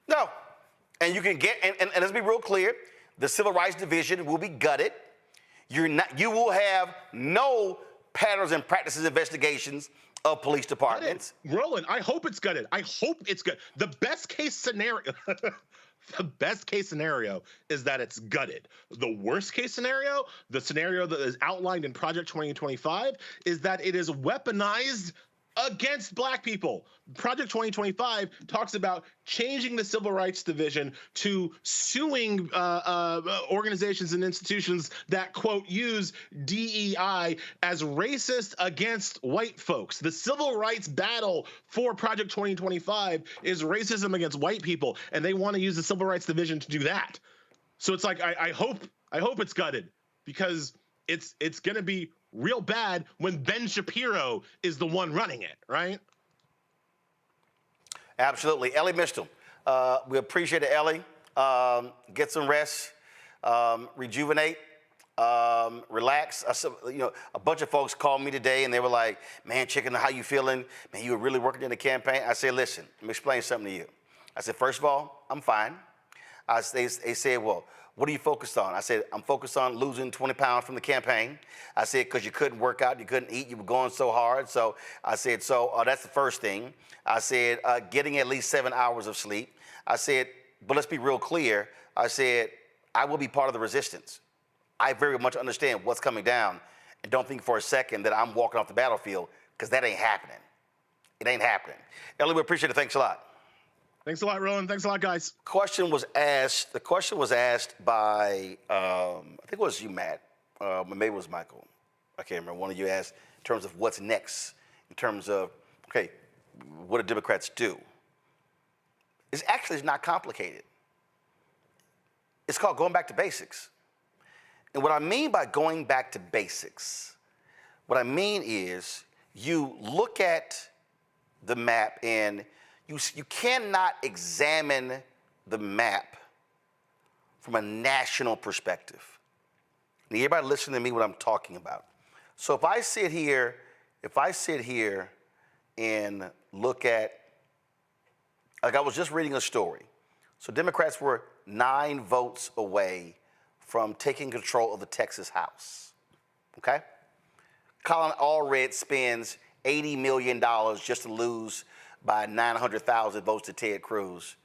No. And you can get, and let's be real clear, the Civil Rights Division will be gutted. You will have no patterns and practices investigations of police departments. Roland, I hope it's gutted. I hope it's good. The best case scenario, The best case scenario is that it's gutted. The worst case scenario, the scenario that is outlined in Project 2025, is that it is weaponized against black people. Project 2025 talks about changing the Civil Rights Division to suing organizations and institutions that, quote, use DEI as racist against white folks. The civil rights battle for Project 2025 is racism against white people, and they want to use the Civil Rights Division to do that. So it's like, I hope it's gutted, because it's going to be real bad when Ben Shapiro is the one running it, right? Absolutely. Elie Mystal, we appreciate it, Elie. Get some rest, rejuvenate, relax. A bunch of folks called me today and they were like, man, Chicken, how you feeling? Man, you were really working in the campaign. I said, listen, let me explain something to you. I said, first of all, I'm fine. They said, well, what are you focused on? I said, I'm focused on losing 20 pounds from the campaign. I said, because you couldn't work out, you couldn't eat, you were going so hard. So I said, that's the first thing. I said, getting at least 7 hours of sleep. I said, but let's be real clear. I said, I will be part of the resistance. I very much understand what's coming down, and don't think for a second that I'm walking off the battlefield, because that ain't happening. It ain't happening. Elie, we appreciate it. Thanks a lot. Thanks a lot, Roland. Thanks a lot, guys. The question was asked by, I think it was you, Matt. Maybe it was Michael. I can't remember. One of you asked in terms of what's next, in terms of, okay, what do Democrats do? It's actually not complicated. It's called going back to basics. And what I mean by going back to basics, what I mean is you look at the map and you cannot examine the map from a national perspective. And everybody listen to me what I'm talking about. So if I sit here and look at, like I was just reading a story. So Democrats were 9 votes away from taking control of the Texas House, okay? Colin Allred spends $80 million just to lose by 900,000 votes to Ted Cruz.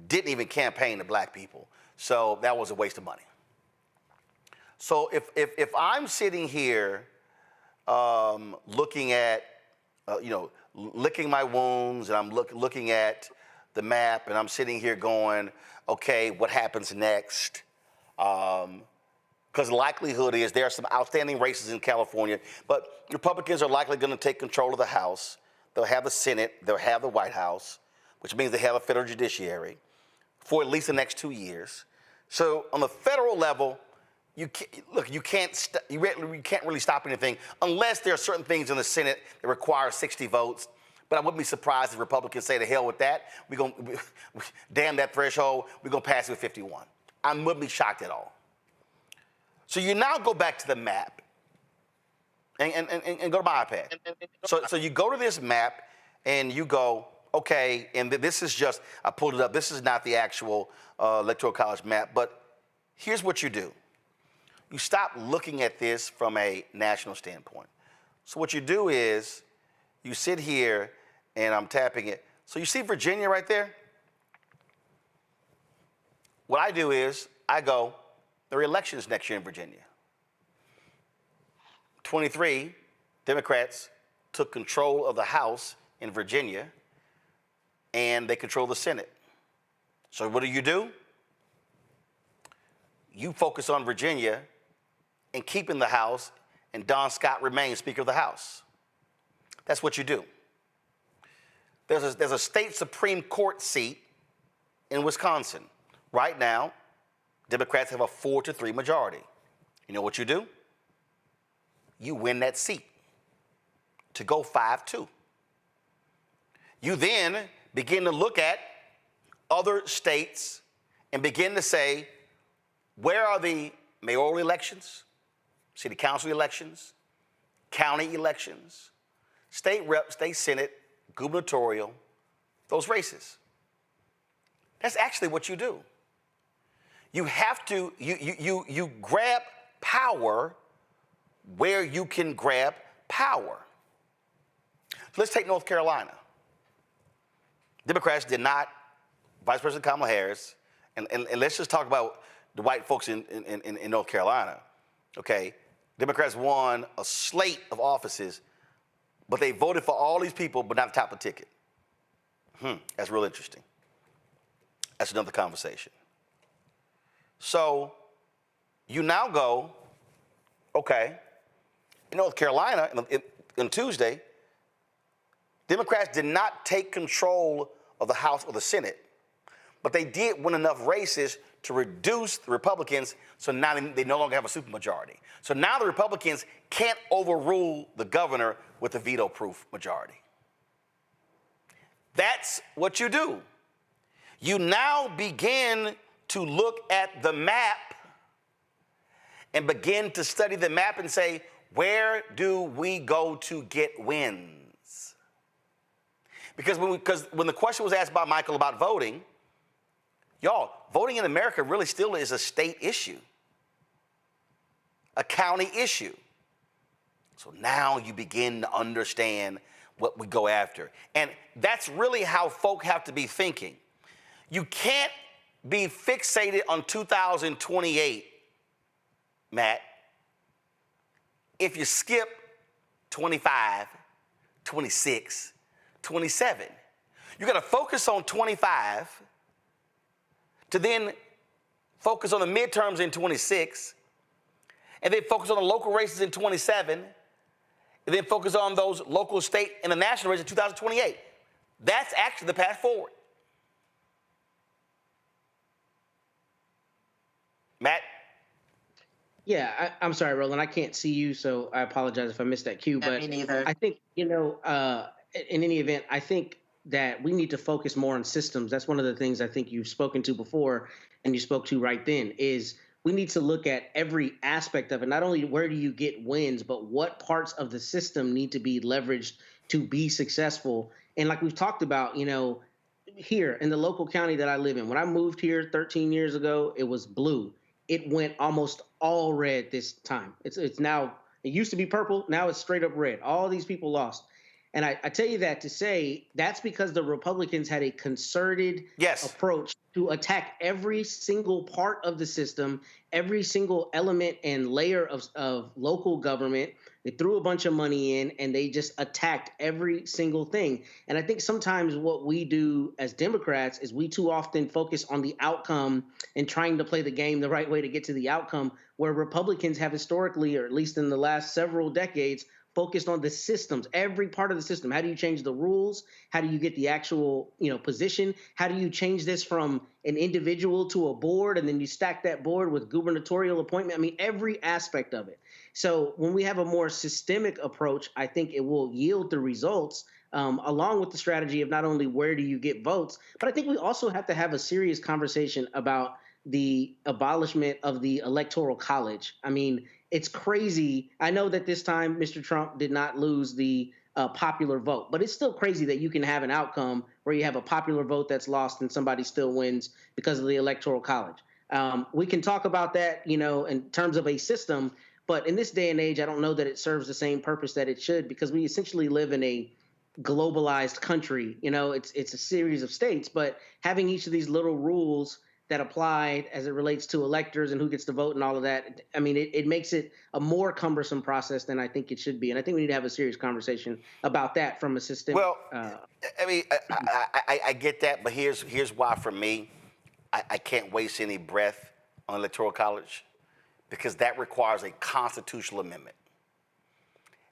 Didn't even campaign to black people. So that was a waste of money. So if I'm sitting here looking at, licking my wounds, and I'm looking at the map, and I'm sitting here going, okay, what happens next? Because the likelihood is there are some outstanding races in California, but Republicans are likely going to take control of the House. They'll have the Senate, they'll have the White House, which means they have a federal judiciary for at least the next 2 years. So on the federal level, you can't really stop anything unless there are certain things in the Senate that require 60 votes. But I wouldn't be surprised if Republicans say, to hell with that. Damn that threshold, we're going to pass it with 51. I wouldn't be shocked at all. So you now go back to the map and go to my iPad. So you go to this map and you go, okay, and this is just, I pulled it up. This is not the actual Electoral College map, but here's what you do. You stop looking at this from a national standpoint. So what you do is you sit here and I'm tapping it. So you see Virginia right there? What I do is I go, there are elections next year in Virginia. 23 Democrats took control of the House in Virginia, and they control the Senate. So what do? You focus on Virginia and keeping the House, and Don Scott remains Speaker of the House. That's what you do. There's a state Supreme Court seat in Wisconsin. Right now, Democrats have a 4-3 majority. You know what you do? You win that seat to go 5-2. You then begin to look at other states and begin to say, where are the mayoral elections, city council elections, county elections, state rep, state senate, gubernatorial, those races? That's actually what you do. You have to, you grab power where you can grab power. So let's take North Carolina. Democrats did not, Vice President Kamala Harris and let's just talk about the white folks in North Carolina, okay? Democrats won a slate of offices, but they voted for all these people, but not the top of the ticket. That's real interesting. That's another conversation. So you now go, okay, in North Carolina, on Tuesday, Democrats did not take control of the House or the Senate, but they did win enough races to reduce the Republicans, so now they no longer have a supermajority. So now the Republicans can't overrule the governor with a veto-proof majority. That's what you do. You now begin to look at the map and begin to study the map and say, where do we go to get wins? Because when the question was asked by Michael about voting, y'all, voting in America really still is a state issue, a county issue. So now you begin to understand what we go after. And that's really how folk have to be thinking. You can't be fixated on 2028, Matt, if you skip 25, 26, 27. You got to focus on 25 to then focus on the midterms in 26, and then focus on the local races in 27, and then focus on those local, state, and the national races in 2028. That's actually the path forward. Matt? Yeah, I'm sorry, Roland. I can't see you, so I apologize if I missed that cue. But me neither. I think, in any event, I think that we need to focus more on systems. That's one of the things I think you've spoken to before, and you spoke to right then, is we need to look at every aspect of it. Not only where do you get wins, but what parts of the system need to be leveraged to be successful. And like we've talked about, here in the local county that I live in, when I moved here 13 years ago, it was blue. It went almost all red this time. It's now, it used to be purple. Now it's straight up red. All these people lost. And I tell you that to say that's because the Republicans had a concerted approach to attack every single part of the system, every single element and layer of local government. They threw a bunch of money in and they just attacked every single thing. And I think sometimes what we do as Democrats is we too often focus on the outcome and trying to play the game the right way to get to the outcome, where Republicans have historically, or at least in the last several decades, focused on the systems, every part of the system. How do you change the rules? How do you get the actual, position? How do you change this from an individual to a board, and then you stack that board with gubernatorial appointment? I mean, every aspect of it. So when we have a more systemic approach, I think it will yield the results, along with the strategy of not only where do you get votes, but I think we also have to have a serious conversation about the abolishment of the Electoral College. I mean, it's crazy. I know that this time Mr. Trump did not lose the popular vote, but it's still crazy that you can have an outcome where you have a popular vote that's lost and somebody still wins because of the Electoral College. We can talk about that, in terms of a system, but in this day and age, I don't know that it serves the same purpose that it should, because we essentially live in a globalized country. It's a series of states, but having each of these little rules that applied as it relates to electors and who gets to vote and all of that, I mean, it makes it a more cumbersome process than I think it should be. And I think we need to have a serious conversation about that from a system. Well, I get that, but here's why for me, I can't waste any breath on Electoral College, because that requires a constitutional amendment.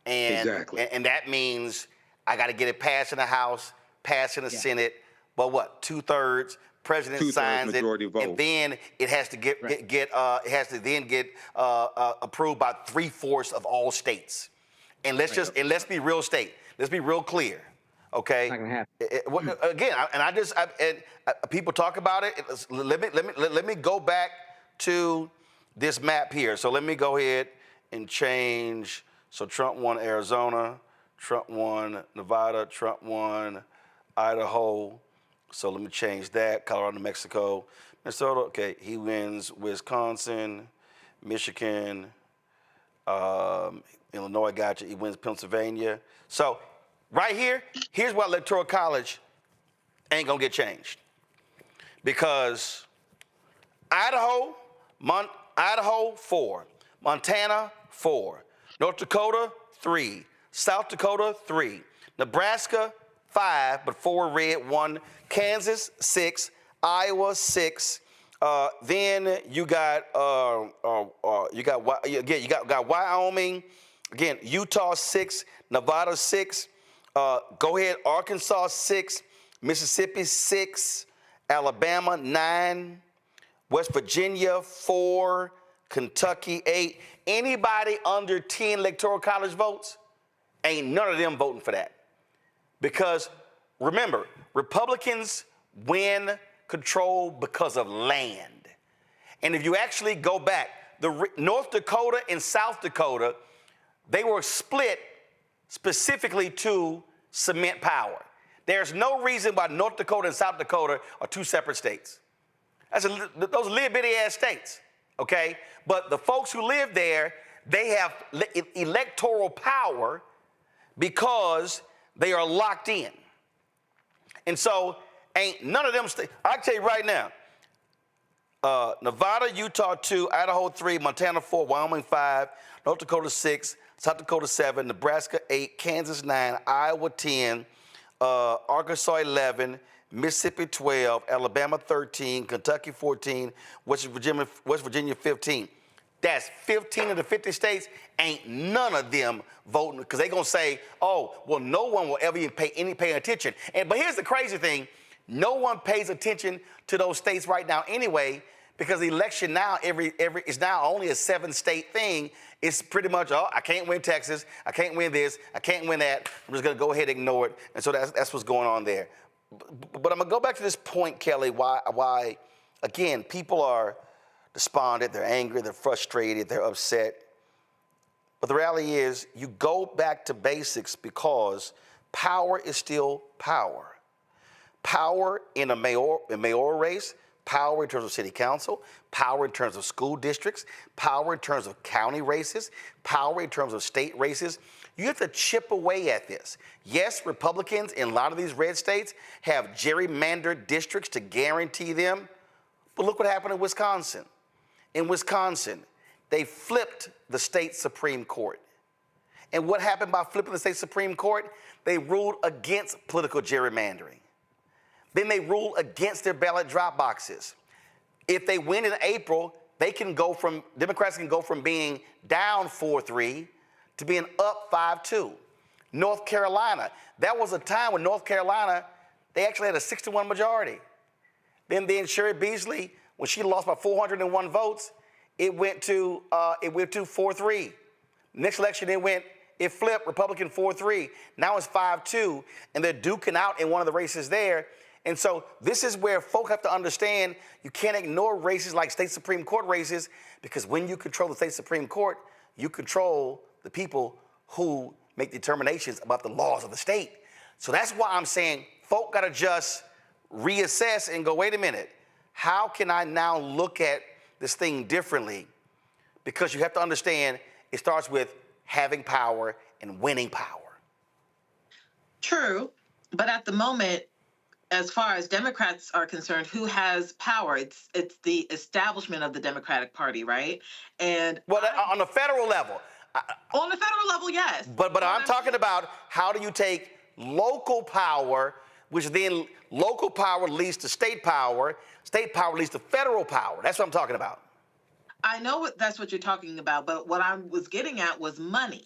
And, exactly. And that means I got to get it passed in the House, passed in the Senate, but what, 2/3? President signs it, and then it has to get approved by 3/4 of all states. And let's be real Let's be real clear, okay? Not gonna happen. Again, people talk about it. Let me go back to this map here. So let me go ahead and change. So Trump won Arizona, Trump won Nevada, Trump won Idaho. So let me change that. Colorado, New Mexico, Minnesota. Okay, he wins Wisconsin, Michigan, Illinois. Gotcha. He wins Pennsylvania. So right here, here's why Electoral College ain't gonna get changed, because Idaho, Idaho 4, Montana 4, North Dakota 3, South Dakota 3, Nebraska 5, but 4 red, 1, Kansas 6, Iowa 6. Then you got Wyoming, again Utah 6, Nevada 6. Go ahead, Arkansas 6, Mississippi 6, Alabama 9, West Virginia 4, Kentucky 8. Anybody under 10 electoral college votes, ain't none of them voting for that. Because remember, Republicans win control because of land. And if you actually go back, North Dakota and South Dakota, they were split specifically to cement power. There's no reason why North Dakota and South Dakota are 2 separate states. Those are little bitty ass states, okay? But the folks who live there, they have electoral power because they are locked in. And so ain't none of them states. I can tell you right now, Nevada, Utah 2, Idaho 3, Montana 4, Wyoming 5, North Dakota 6, South Dakota 7, Nebraska 8, Kansas 9, Iowa 10, Arkansas 11, Mississippi 12, Alabama 13, Kentucky 14, West Virginia 15. That's 15 of the 50 states. Ain't none of them voting because they're going to say, oh, well, no one will ever even pay attention. But here's the crazy thing. No one pays attention to those states right now anyway because the election now is now only a 7-state thing. It's pretty much, oh, I can't win Texas. I can't win this. I can't win that. I'm just going to go ahead and ignore it. And so that's what's going on there. But I'm going to go back to this point, Kelly, why again, people are despondent, they're angry, they're frustrated, they're upset. But the reality is you go back to basics because power is still power. Power in a mayoral race, power in terms of city council, power in terms of school districts, power in terms of county races, power in terms of state races. You have to chip away at this. Yes, Republicans in a lot of these red states have gerrymandered districts to guarantee them. But look what happened in Wisconsin. In Wisconsin, they flipped the state Supreme Court. And what happened by flipping the state Supreme Court? They ruled against political gerrymandering. Then they ruled against their ballot drop boxes. If they win in April, Democrats can go from being down 4-3 to being up 5-2. North Carolina, that was a time when North Carolina, they actually had a 6-1 majority. Then Sherry Beasley, when she lost by 401 votes, it went to 4-3. Next election, it flipped Republican 4-3. Now it's 5-2, and they're duking out in one of the races there. And so this is where folk have to understand you can't ignore races like state Supreme Court races because when you control the state Supreme Court, you control the people who make determinations about the laws of the state. So that's why I'm saying folk got to just reassess and go, wait a minute, how can I now look at this thing differently? Because you have to understand it starts with having power and winning power. True, but at the moment, as far as Democrats are concerned, who has power? It's the establishment of the Democratic Party, right? And on the federal level. On the federal level, yes. But I'm talking about how do you take local power, which then local power leads to state power leads to federal power. That's what I'm talking about. I know that's what you're talking about, but what I was getting at was money.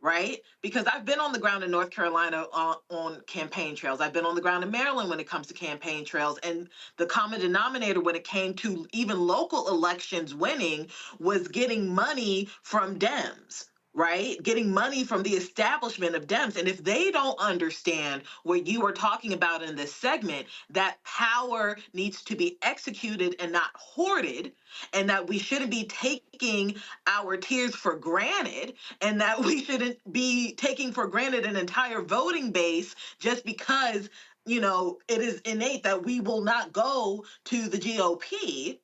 Right? Because I've been on the ground in North Carolina on campaign trails. I've been on the ground in Maryland when it comes to campaign trails. And the common denominator when it came to even local elections winning was getting money from Dems, right? Getting money from the establishment of Dems. And if they don't understand what you are talking about in this segment, that power needs to be executed and not hoarded, and that we shouldn't be taking our tears for granted, and that we shouldn't be taking for granted an entire voting base just because, it is innate that we will not go to the GOP.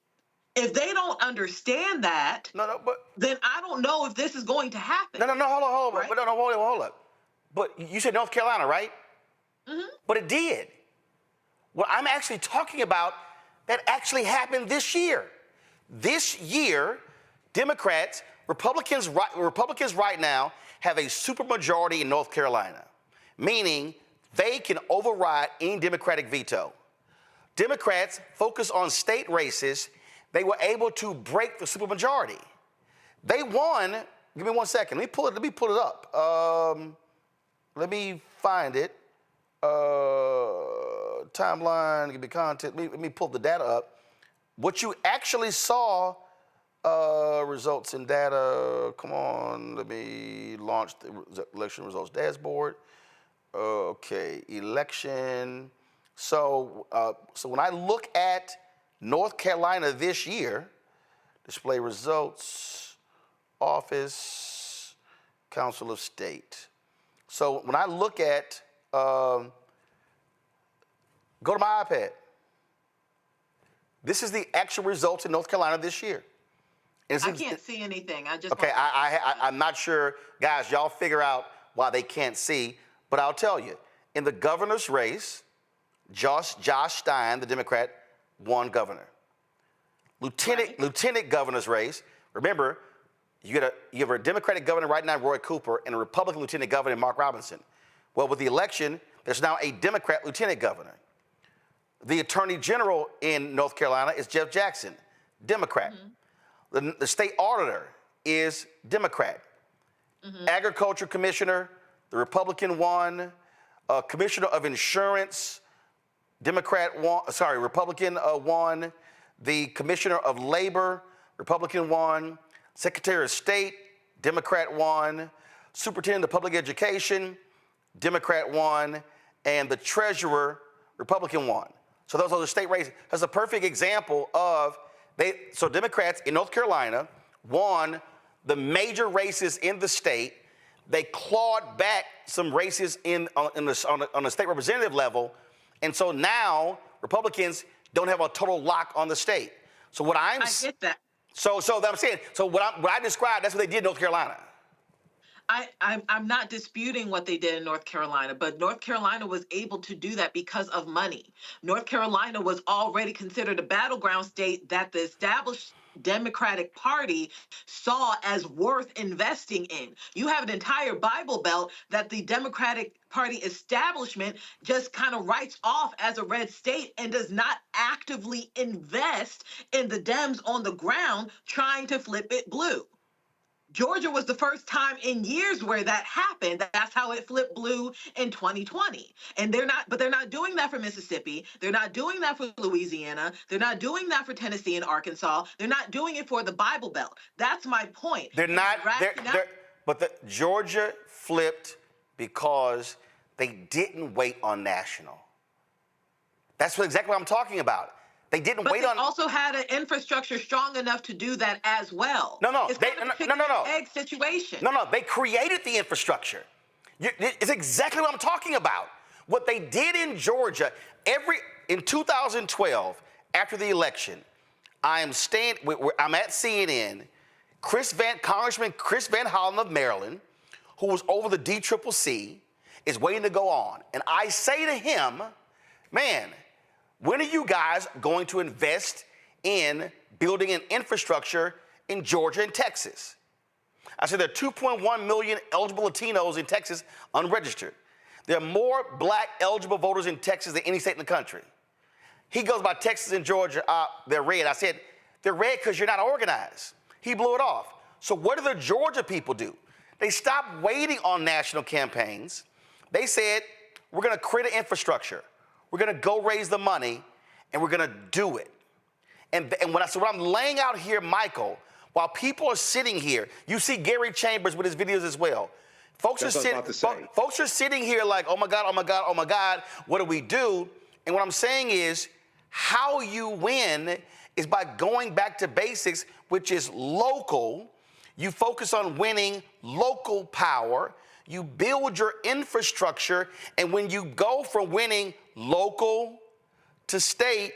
If they don't understand that, then I don't know if this is going to happen. Hold on. Right? Hold up. But you said North Carolina, right? Mm-hmm. But it did. What I'm actually talking about, that actually happened this year. This year, Republicans right now have a supermajority in North Carolina, meaning they can override any Democratic veto. Democrats focus on state races. They were able to break the supermajority. They won. Give me 1 second. Let me pull it up. Let me find it. Timeline. Give me content. Let me pull the data up. What you actually saw. Results and data. Come on. Let me launch the election results dashboard. Okay. Election. So when I look at North Carolina this year, display results, office, Council of State. So when I look at, go to my iPad. This is the actual results in North Carolina this year. I can't see anything. Okay, I'm not sure. Guys, y'all figure out why they can't see, but I'll tell you. In the governor's race, Josh Stein, the Democrat, won governor. Lieutenant governor's race, remember, you have a Democratic governor right now, Roy Cooper, and a Republican lieutenant governor, Mark Robinson. Well, with the election, there's now a Democrat lieutenant governor. The attorney general in North Carolina is Jeff Jackson, Democrat. Mm-hmm. The state auditor is Democrat. Mm-hmm. Agriculture commissioner, the Republican won. Commissioner of insurance, Republican won. The Commissioner of Labor, Republican won. Secretary of State, Democrat won. Superintendent of Public Education, Democrat won. And the Treasurer, Republican won. So those are the state races. That's a perfect example of, so Democrats in North Carolina won the major races in the state. They clawed back some races on the state representative level. And so now Republicans don't have a total lock on the state. So what I get that. So I'm saying, so what I described, that's what they did in North Carolina. I'm not disputing what they did in North Carolina, but North Carolina was able to do that because of money. North Carolina was already considered a battleground state that the established Democratic Party saw as worth investing in. You have an entire Bible Belt that the Democratic Party establishment just kind of writes off as a red state and does not actively invest in the Dems on the ground trying to flip it blue. Georgia was the first time in years where that happened. That's how it flipped blue in 2020. And they're not doing that for Mississippi. They're not doing that for Louisiana. They're not doing that for Tennessee and Arkansas. They're not doing it for the Bible Belt. That's my point. But Georgia flipped because they didn't wait on national. That's exactly what I'm talking about. They didn't wait on. They also had an infrastructure strong enough to do that as well. No. It's kind of a chicken and egg situation. No. They created the infrastructure. It's exactly what I'm talking about. What they did in Georgia, in 2012, after the election, I'm at CNN. Congressman Chris Van Hollen of Maryland, who was over the DCCC, is waiting to go on. And I say to him, man, when are you guys going to invest in building an infrastructure in Georgia and Texas? I said there are 2.1 million eligible Latinos in Texas unregistered. There are more black eligible voters in Texas than any state in the country. He goes by Texas and Georgia, they're red. I said, they're red because you're not organized. He blew it off. So what do the Georgia people do? They stopped waiting on national campaigns. They said, we're going to create an infrastructure. We're going to go raise the money, and we're going to do it. And what I'm laying out here, Michael, while people are sitting here, you see Gary Chambers with his videos as well. Folks are sitting here like, oh my God, what do we do? And what I'm saying is, how you win is by going back to basics, which is local. You focus on winning local power. You build your infrastructure, and when you go from winning local to state,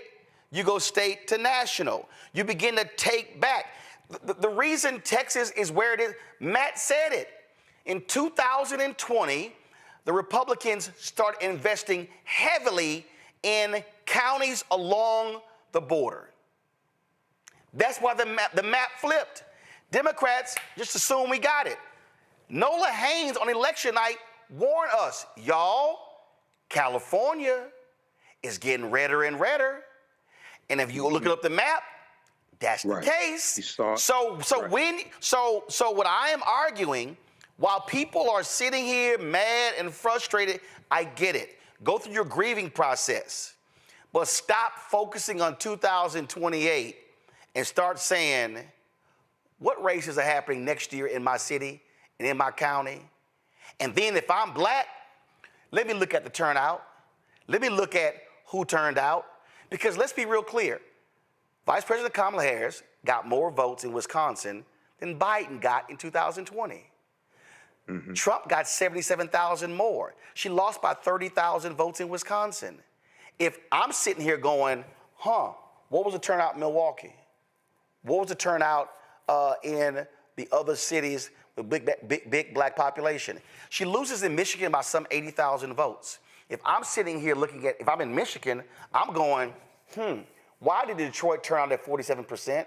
you go state to national. You begin to take back. The reason Texas is where it is, Matt said it. In 2020, the Republicans started investing heavily in counties along the border. That's why the map flipped. Democrats just assumed we got it. Nola Haynes on election night warned us, y'all, California is getting redder and redder. And if you look up the map, that's the case. So what I am arguing, while people are sitting here mad and frustrated, I get it. Go through your grieving process. But stop focusing on 2028 and start saying, what races are happening next year in my city and in my county? And then if I'm black, let me look at the turnout. Let me look at who turned out. Because let's be real clear. Vice President Kamala Harris got more votes in Wisconsin than Biden got in 2020. Mm-hmm. Trump got 77,000 more. She lost by 30,000 votes in Wisconsin. If I'm sitting here going, what was the turnout in Milwaukee? What was the turnout in the other cities with big black population? She loses in Michigan by some 80,000 votes. If I'm sitting here looking at, if I'm in Michigan, I'm going, why did Detroit turn out at 47%?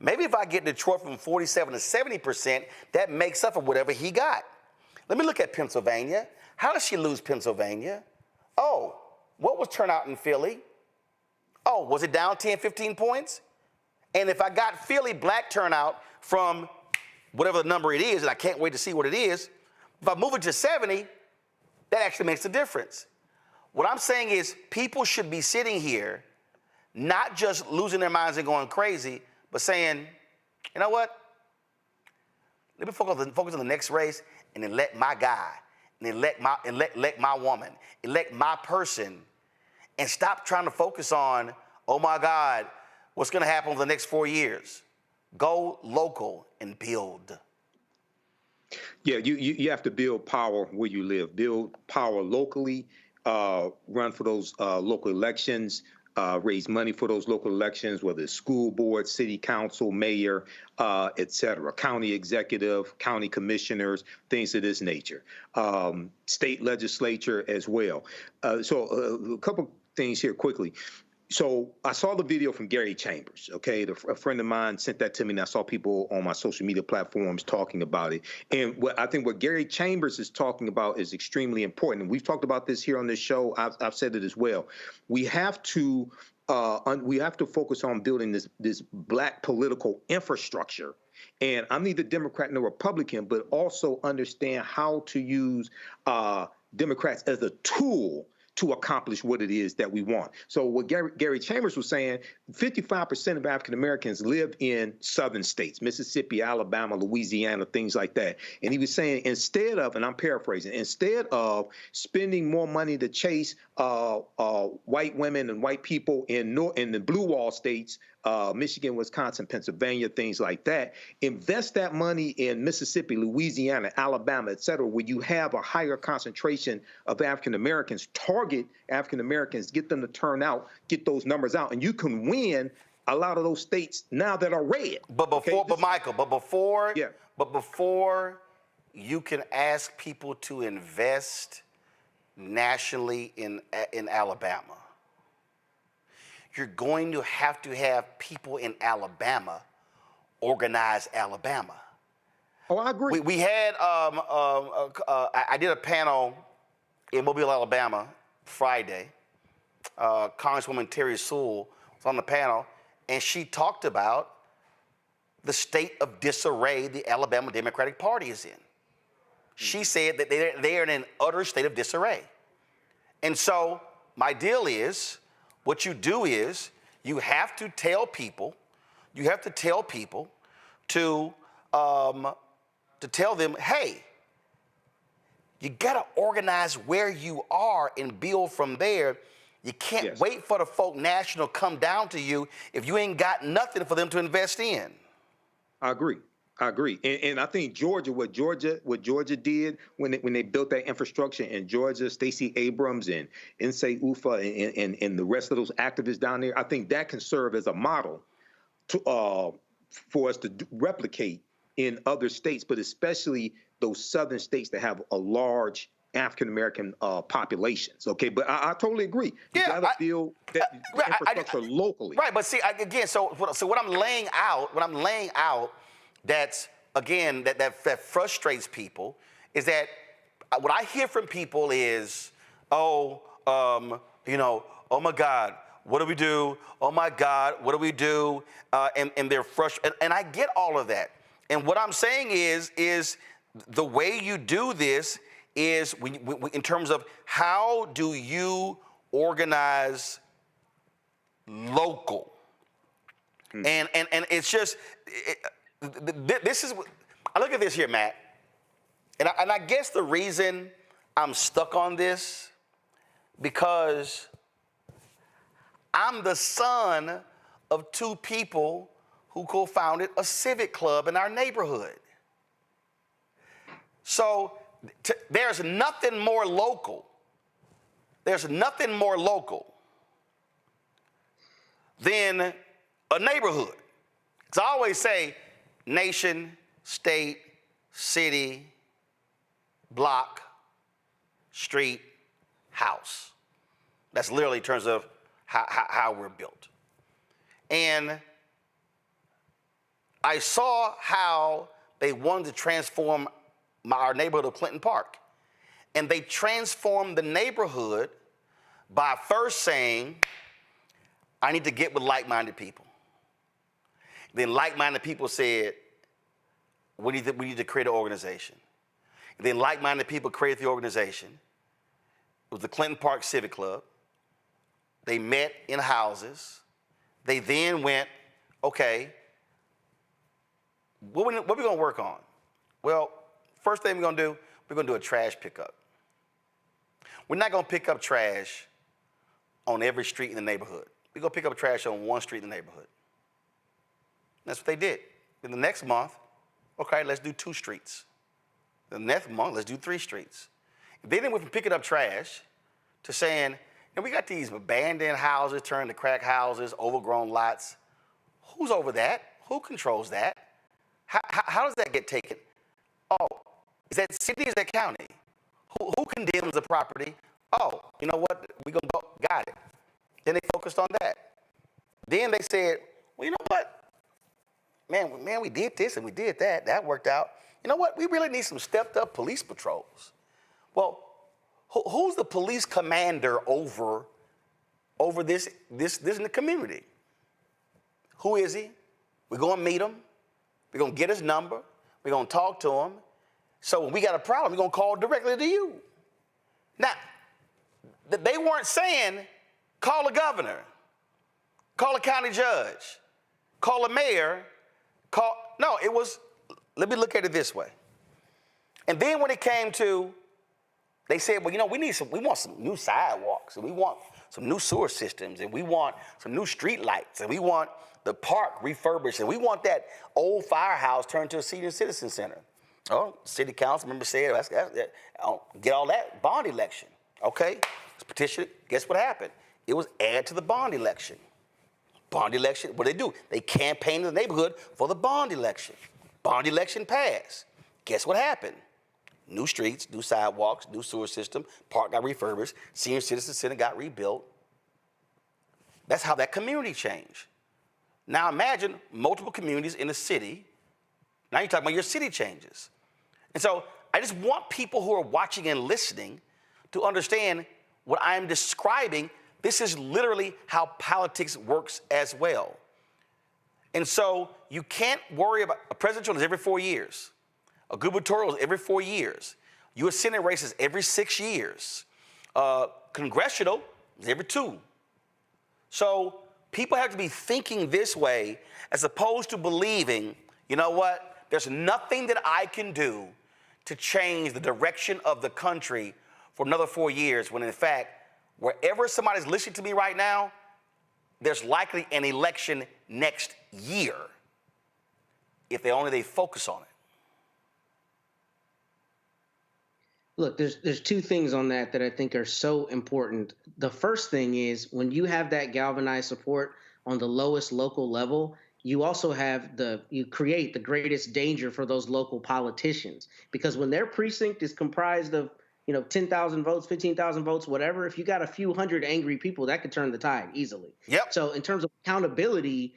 Maybe if I get Detroit from 47 to 70%, that makes up for whatever he got. Let me look at Pennsylvania. How did she lose Pennsylvania? Oh, what was turnout in Philly? Oh, was it down 10, 15 points? And if I got Philly black turnout from whatever the number it is, and I can't wait to see what it is, if I move it to 70, that actually makes a difference. What I'm saying is people should be sitting here not just losing their minds and going crazy, but saying, you know what? Let me focus on the next race and then elect my guy, and then elect my woman, elect my person, and stop trying to focus on, oh my God, what's going to happen over the next 4 years? Go local and build. Yeah, you have to build power where you live. Build power locally, run for those local elections, raise money for those local elections, whether it's school board, city council, mayor, et cetera, county executive, county commissioners, things of this nature, state legislature as well. So a couple things here quickly. So I saw the video from Gary Chambers, okay? A friend of mine sent that to me, and I saw people on my social media platforms talking about it. And I think what Gary Chambers is talking about is extremely important. And we've talked about this here on this show. I've said it as well. We have to focus on building this black political infrastructure. And I'm neither Democrat nor Republican, but also understand how to use Democrats as a tool to accomplish what it is that we want. So what Gary Chambers was saying, 55% of African Americans live in southern states, Mississippi, Alabama, Louisiana, things like that. And he was saying, instead of, and I'm paraphrasing, instead of spending more money to chase white women and white people in the blue wall states, Michigan, Wisconsin, Pennsylvania, things like that, invest that money in Mississippi, Louisiana, Alabama, et cetera, where you have a higher concentration of African Americans. Target African Americans, get them to turn out, get those numbers out, and you can win a lot of those states now that are red. But before you can ask people to invest nationally in Alabama, you're going to have people in Alabama organize Alabama. Oh, I agree. We had I did a panel in Mobile, Alabama, Friday. Congresswoman Terry Sewell was on the panel, and she talked about the state of disarray the Alabama Democratic Party is in. She said that they are in an utter state of disarray. And so my deal is, what you do is you have to tell people to tell them, hey, you gotta organize where you are and build from there. You can't wait for the folk national come down to you if you ain't got nothing for them to invest in. I agree. And I think what Georgia did when they built that infrastructure in Georgia, Stacey Abrams and Nsé Ufah and the rest of those activists down there, I think that can serve as a model for us to replicate in other states, but especially those southern states that have a large African American populations. Okay, but I totally agree. You got to build that infrastructure locally. Right, but see, again, so what I'm laying out, that's again that frustrates people is that what I hear from people is, oh my God, what do we do? Oh my God, what do we do? And they're frustrated, and I get all of that. And what I'm saying is the way you do this is in terms of how do you organize local, and it's just this is. I look at this here, Matt, and I guess the reason I'm stuck on this because I'm the son of two people who co-founded a civic club in our neighborhood. So there's nothing more local. There's nothing more local than a neighborhood. Because I always say nation, state, city, block, street, house. That's literally in terms of how we're built. And I saw how they wanted to transform our neighborhood of Clinton Park. And they transformed the neighborhood by first saying, I need to get with like-minded people. Then like-minded people said, we need to create an organization. And then like-minded people created the organization. It was the Clinton Park Civic Club. They met in houses. They then went, okay, what are we going to work on? Well, first thing we're going to do a trash pickup. We're not going to pick up trash on every street in the neighborhood. We're going to pick up trash on one street in the neighborhood. That's what they did. Then the next month, okay, let's do 2 streets. The next month, let's do 3 streets. Then they went from picking up trash to saying, we got these abandoned houses turned to crack houses, overgrown lots. Who's over that? Who controls that? How does that get taken? Oh, is that city, is that county? Who condemns the property? Oh, you know what? We're going to go, got it. Then they focused on that. Then they said, well, you know what? Man, we did this and we did that. That worked out. You know what? We really need some stepped up police patrols. Well, who's the police commander over this in the community? Who is he? We're going to meet him. We're going to get his number. We're going to talk to him. So when we got a problem, we're going to call directly to you. Now, they weren't saying, call a governor, call a county judge, call a mayor, no, it was, let me look at it this way. And then when it came to, they said, well, we want some new sidewalks, and we want some new sewer systems, and we want some new street lights, and we want the park refurbished, and we want that old firehouse turned to a senior citizen center. Oh, city council member said, get all that bond election. Okay, let's petition it. Guess what happened? It was added to the bond election. Bond election, what did they do? They campaigned in the neighborhood for the bond election. Bond election passed. Guess what happened? New streets, new sidewalks, new sewer system, park got refurbished, senior citizen center got rebuilt. That's how that community changed. Now imagine multiple communities in a city. Now you're talking about your city changes. And so I just want people who are watching and listening to understand what I'm describing. This is literally how politics works as well. And so you can't worry about a presidential is every 4 years. A gubernatorial is every 4 years. U.S. Senate races every 6 years. Congressional is every 2. So people have to be thinking this way as opposed to believing, you know what, there's nothing that I can do to change the direction of the country for another 4 years, when in fact, wherever somebody's listening to me right now, there's likely an election next year if they focus on it. Look, there's 2 things on that I think are so important. The first thing is when you have that galvanized support on the lowest local level, you also have you create the greatest danger for those local politicians, because when their precinct is comprised of 10,000 votes, 15,000 votes, whatever. If you got a few hundred angry people, that could turn the tide easily. Yep. So in terms of accountability,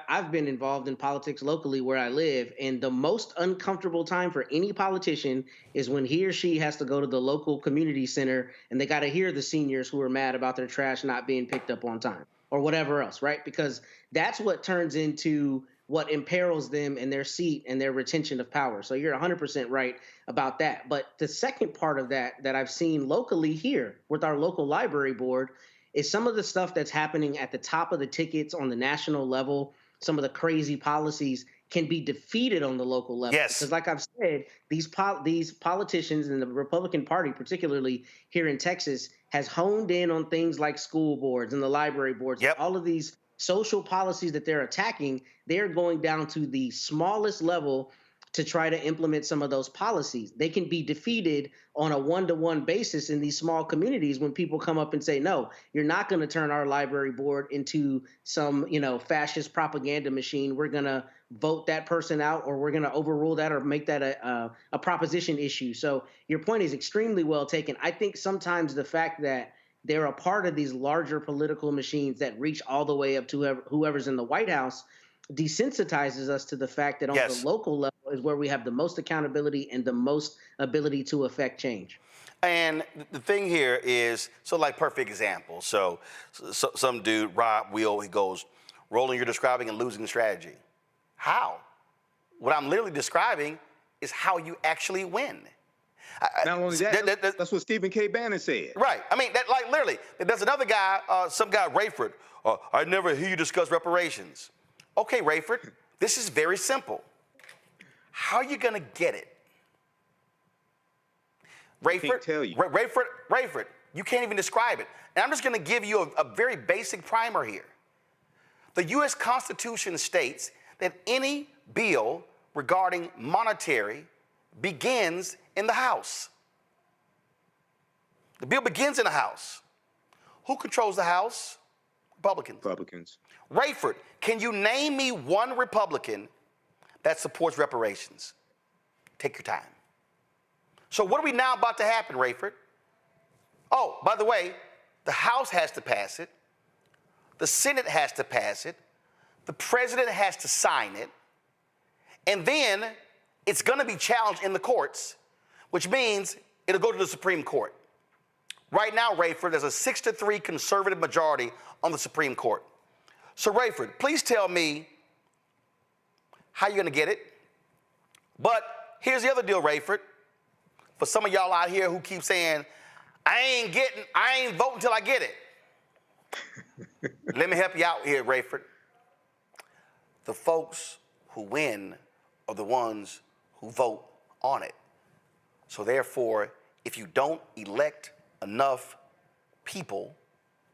I've been involved in politics locally where I live, and the most uncomfortable time for any politician is when he or she has to go to the local community center and they got to hear the seniors who are mad about their trash not being picked up on time or whatever else, right? Because that's what turns into what imperils them in their seat and their retention of power. So you're 100% right about that. But the second part of that I've seen locally here with our local library board is some of the stuff that's happening at the top of the tickets on the national level. Some of the crazy policies can be defeated on the local level. Yes. Because like I've said, these politicians and the Republican Party, particularly here in Texas, has honed in on things like school boards and the library boards. Yep. All of these social policies that they're attacking, they're going down to the smallest level to try to implement some of those policies. They can be defeated on a one-to-one basis in these small communities when people come up and say, no, you're not going to turn our library board into some, fascist propaganda machine. We're going to vote that person out, or we're going to overrule that or make that a proposition issue. So your point is extremely well taken. I think sometimes the fact that they're a part of these larger political machines that reach all the way up to whoever's in the White House desensitizes us to the fact that on the local level is where we have the most accountability and the most ability to affect change. And the thing here is, so like perfect example. So some dude, Rob Will, he goes, Roland, you're describing a losing strategy. How? What I'm literally describing is how you actually win. Not only that, that's what Stephen K. Bannon said. Right. I mean, that like literally, there's another guy, some guy, Rayford. I never hear you discuss reparations. Okay, Rayford, this is very simple. How are you going to get it? Rayford, I can't tell you. Rayford, you can't even describe it. And I'm just going to give you a very basic primer here. The U.S. Constitution states that any bill regarding monetary begins in the House. The bill begins in the House. Who controls the House? Republicans. Rayford, can you name me one Republican that supports reparations? Take your time. So what are we now about to happen, Rayford? Oh, by the way, the House has to pass it. The Senate has to pass it. The president has to sign it. And then it's going to be challenged in the courts, which means it'll go to the Supreme Court. Right now, Rayford, there's a 6-3 conservative majority on the Supreme Court. So, Rayford, please tell me how you're going to get it. But here's the other deal, Rayford. For some of y'all out here who keep saying, I ain't voting until I get it. Let me help you out here, Rayford. The folks who win are the ones who vote on it. So therefore, if you don't elect enough people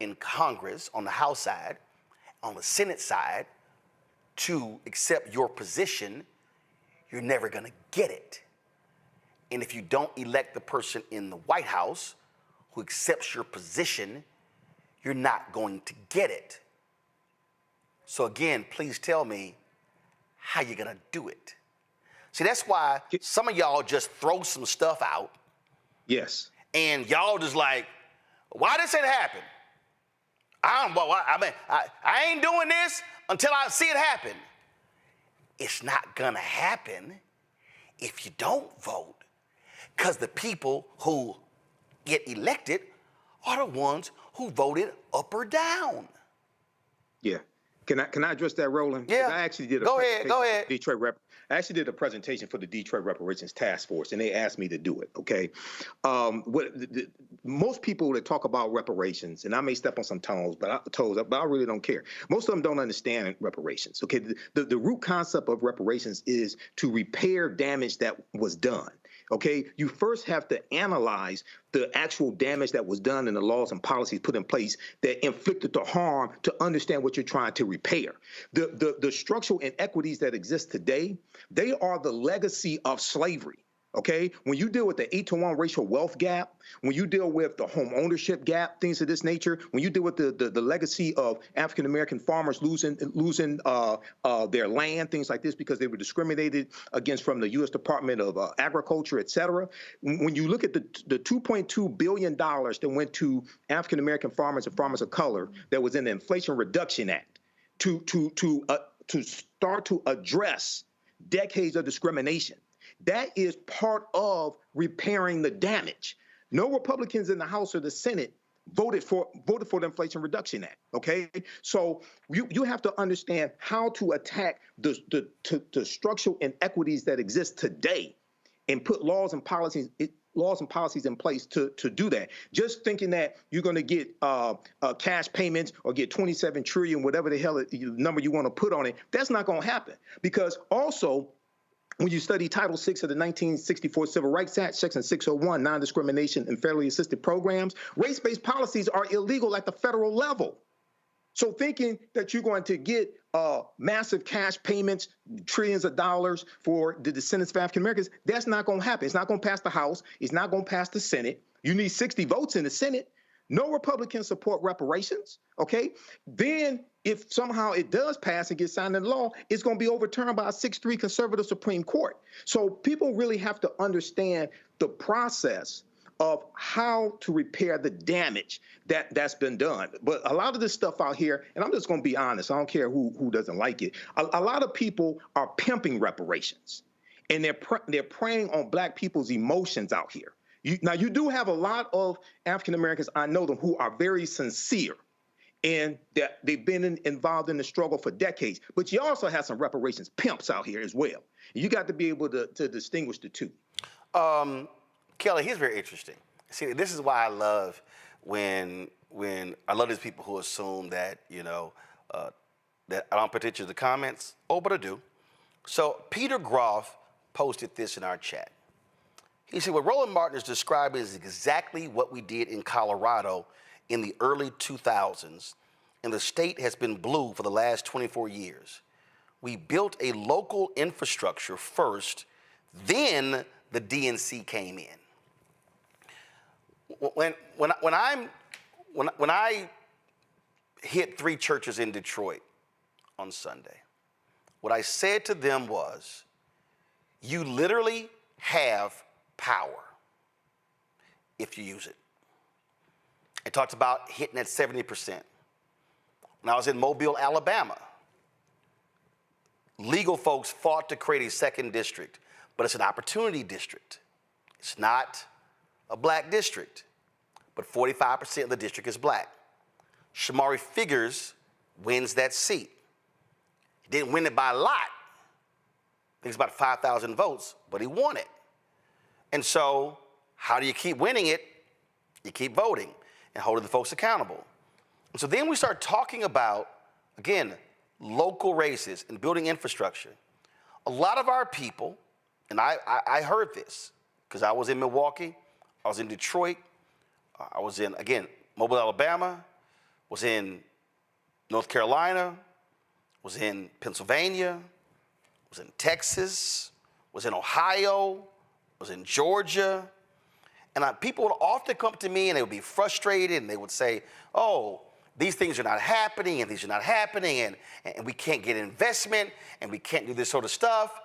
in Congress on the House side, on the Senate side, to accept your position, you're never going to get it. And if you don't elect the person in the White House who accepts your position, you're not going to get it. So again, please tell me how you're going to do it. See, that's why some of y'all just throw some stuff out. Yes. And y'all just like, why this ain't happen? I ain't doing this until I see it happen. It's not gonna happen if you don't vote, because the people who get elected are the ones who voted up or down. Yeah. Can I address that, Roland? Yeah. I actually did Go ahead. I actually did a presentation for the Detroit Reparations Task Force, and they asked me to do it. Okay. Most people that talk about reparations, and I may step on some toes, but I really don't care. Most of them don't understand reparations. Okay. The root concept of reparations is to repair damage that was done. Okay, you first have to analyze the actual damage that was done and the laws and policies put in place that inflicted the harm to understand what you're trying to repair. The structural inequities that exist today, they are the legacy of slavery. Okay, when you deal with the 8-to-1 racial wealth gap, when you deal with the home ownership gap, things of this nature, when you deal with the legacy of African American farmers losing their land, things like this because they were discriminated against from the U.S. Department of Agriculture, et cetera. When you look at the $2.2 billion that went to African American farmers and farmers of color that was in the Inflation Reduction Act to start to address decades of discrimination. That is part of repairing the damage. No Republicans in the House or the Senate voted for the Inflation Reduction Act. Okay, so you have to understand how to attack the structural inequities that exist today, and put laws and policies in place to do that. Just thinking that you're going to get cash payments or get 27 trillion, whatever the hell number you want to put on it, that's not going to happen. Because also, when you study Title VI of the 1964 Civil Rights Act, Section 601, non-discrimination in federally assisted programs, race-based policies are illegal at the federal level. So thinking that you're going to get massive cash payments, trillions of dollars for the descendants of African Americans, that's not going to happen. It's not going to pass the House. It's not going to pass the Senate. You need 60 votes in the Senate. No Republicans support reparations, okay? Then if somehow it does pass and get signed into law, it's going to be overturned by a 6-3 conservative Supreme Court. So people really have to understand the process of how to repair the damage that's been done. But a lot of this stuff out here, and I'm just going to be honest, I don't care who doesn't like it, a lot of people are pimping reparations, and they're preying on black people's emotions out here. Now, you do have a lot of African Americans, I know them, who are very sincere, and that they've been involved in the struggle for decades. But you also have some reparations pimps out here as well. You got to be able to distinguish the two. Kelly, he's very interesting. See, this is why I love when I love these people who assume that, that I don't pay attention to the comments. Oh, but I do. So Peter Groff posted this in our chat. He said, what Roland Martin is describing is exactly what we did in Colorado in the early 2000s, and the state has been blue for the last 24 years. We built a local infrastructure first, then the DNC came in. When I hit 3 churches in Detroit on Sunday, what I said to them was, you literally have power if you use it. I talked about hitting at 70%. When I was in Mobile, Alabama, legal folks fought to create a 2nd district, but it's an opportunity district. It's not a black district, but 45% of the district is black. Shamari Figures wins that seat. He didn't win it by a lot. I think it's about 5,000 votes, but he won it. And so how do you keep winning it? You keep voting and holding the folks accountable. And so then we start talking about, again, local races and building infrastructure. A lot of our people, and I heard this because I was in Milwaukee, I was in Detroit, I was in, again, Mobile, Alabama, was in North Carolina, was in Pennsylvania, was in Texas, was in Ohio, was in Georgia, and people would often come to me and they would be frustrated and they would say, oh, these things are not happening and these are not happening and we can't get investment and we can't do this sort of stuff.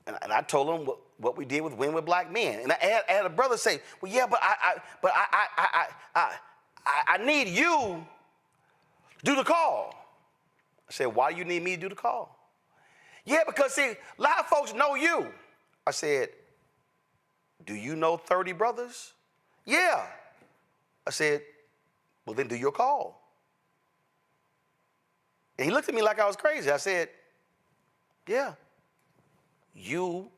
And I told them what we did with Win with Black Men. And I had a brother say, well, yeah, but I need you to do the call. I said, why do you need me to do the call? Yeah, because see, a lot of folks know you. I said, do you know 30 brothers? Yeah. I said, well, then do your call. And he looked at me like I was crazy. I said, yeah, you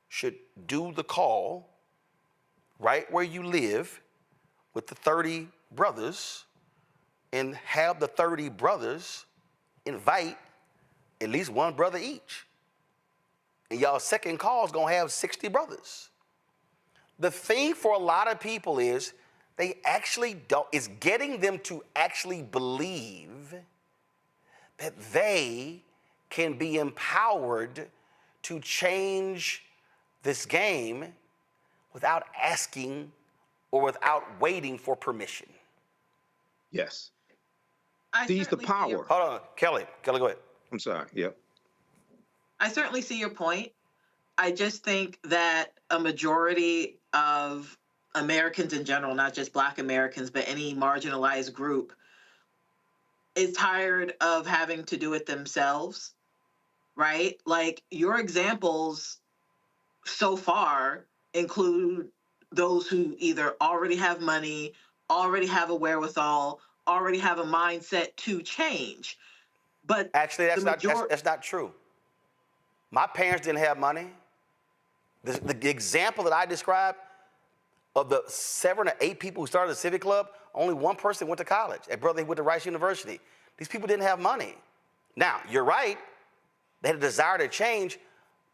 should do the call right where you live with the 30 brothers and have the 30 brothers invite at least one brother each. And y'all second call is gonna have 60 brothers. The thing for a lot of people is they actually don't, it's getting them to actually believe that they can be empowered to change this game without asking or without waiting for permission. Yes. I Seize the certainly see your- power. Hold on, Kelly, go ahead. I'm sorry. Yep. I certainly see your point. I just think that a majority of Americans in general, not just Black Americans, but any marginalized group, is tired of having to do it themselves, right? Like, your examples so far include those who either already have money, already have a wherewithal, already have a mindset to change. But Actually, that's not true. My parents didn't have money. The example that I described of the 7 or 8 people who started the Civic Club, only one person went to college. That brother went to Rice University. These people didn't have money. Now, you're right. They had a desire to change,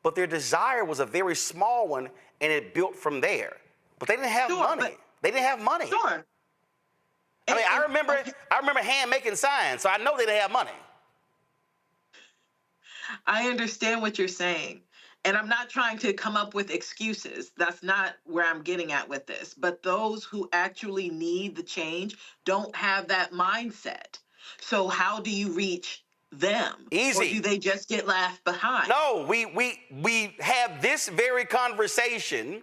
but their desire was a very small one, and it built from there. But they didn't have money. They didn't have money. Sure. I mean, I remember hand making signs, so I know they didn't have money. I understand what you're saying. And I'm not trying to come up with excuses. That's not where I'm getting at with this. But those who actually need the change don't have that mindset. So how do you reach them? Easy. Or do they just get left behind? No, we have this very conversation,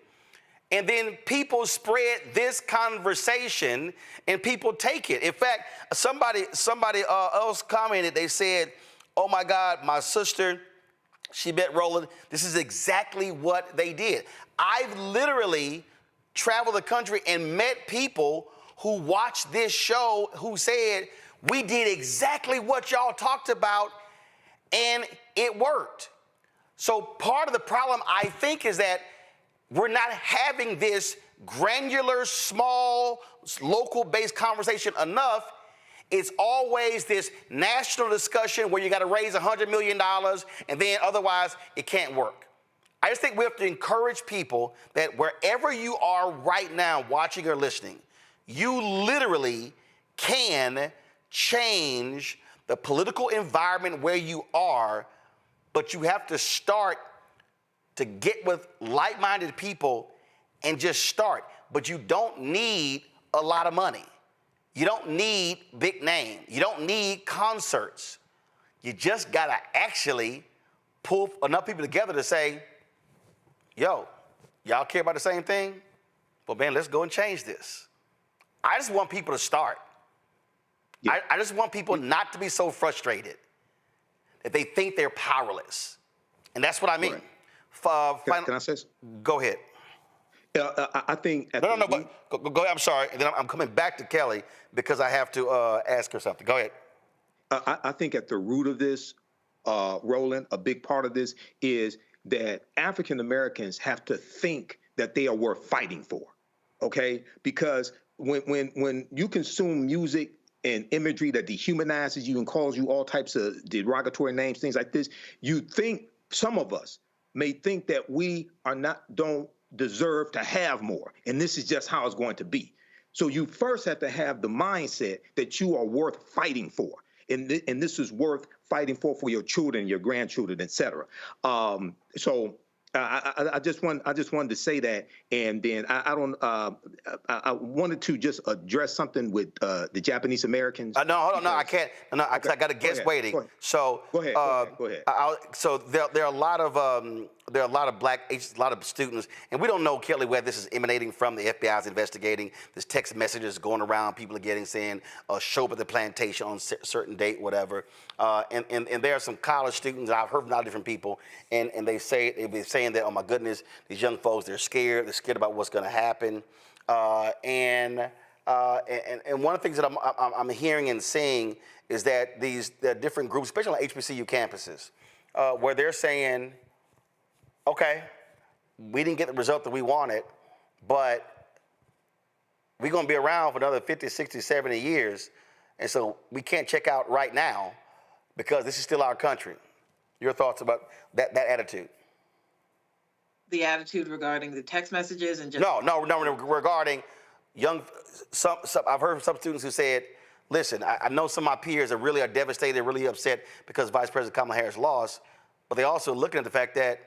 and then people spread this conversation, and people take it. In fact, somebody else commented. They said, "Oh my God, my sister, she met Roland." This is exactly what they did. I've literally traveled the country and met people who watched this show who said, "We did exactly what y'all talked about, and it worked." So part of the problem, I think, is that we're not having this granular, small, local-based conversation enough. It's always this national discussion where you got to raise $100 million, and then otherwise it can't work. I just think we have to encourage people that wherever you are right now, watching or listening, you literally can change the political environment where you are, but you have to start to get with like-minded people and just start. But you don't need a lot of money. You don't need big name. You don't need concerts. You just gotta actually pull enough people together to say, "Yo, y'all care about the same thing? Well, man, let's go and change this." I just want people to start. Yeah. I just want people not to be so frustrated that they think they're powerless. And that's what I mean. Right. Can I say something? Go ahead. I think... No, but go ahead. I'm sorry. And then I'm coming back to Kelly because I have to ask her something. Go ahead. I think at the root of this, Roland, a big part of this is that African Americans have to think that they are worth fighting for, okay? Because when you consume music and imagery that dehumanizes you and calls you all types of derogatory names, things like this, you think, some of us may think that we don't deserve to have more, and this is just how it's going to be. So you first have to have the mindset that you are worth fighting for, and this is worth fighting for your children, your grandchildren, etc. So I just wanted to say that, and then I wanted to just address something with the Japanese Americans. No, hold on, no, I can't. No, okay. I got a guest waiting. So go ahead. Go ahead. So there are a lot of black agents, a lot of students, and we don't know, Kelly, where this is emanating from. The FBI is investigating. There's text messages going around. People are saying, show up at the plantation on a certain date, whatever. And there are some college students, I've heard from a lot of different people, and they've been saying that, oh my goodness, these young folks, they're scared about what's going to happen. And one of the things that I'm hearing and seeing is that the different groups, especially on HBCU campuses, where they're saying, okay, we didn't get the result that we wanted, but we're going to be around for another 50, 60, 70 years, and so we can't check out right now because this is still our country. Your thoughts about that attitude? The attitude regarding the text messages and just... No, regarding some I've heard from some students who said, listen, I know some of my peers are devastated, really upset because Vice President Kamala Harris lost, but they also looking at the fact that,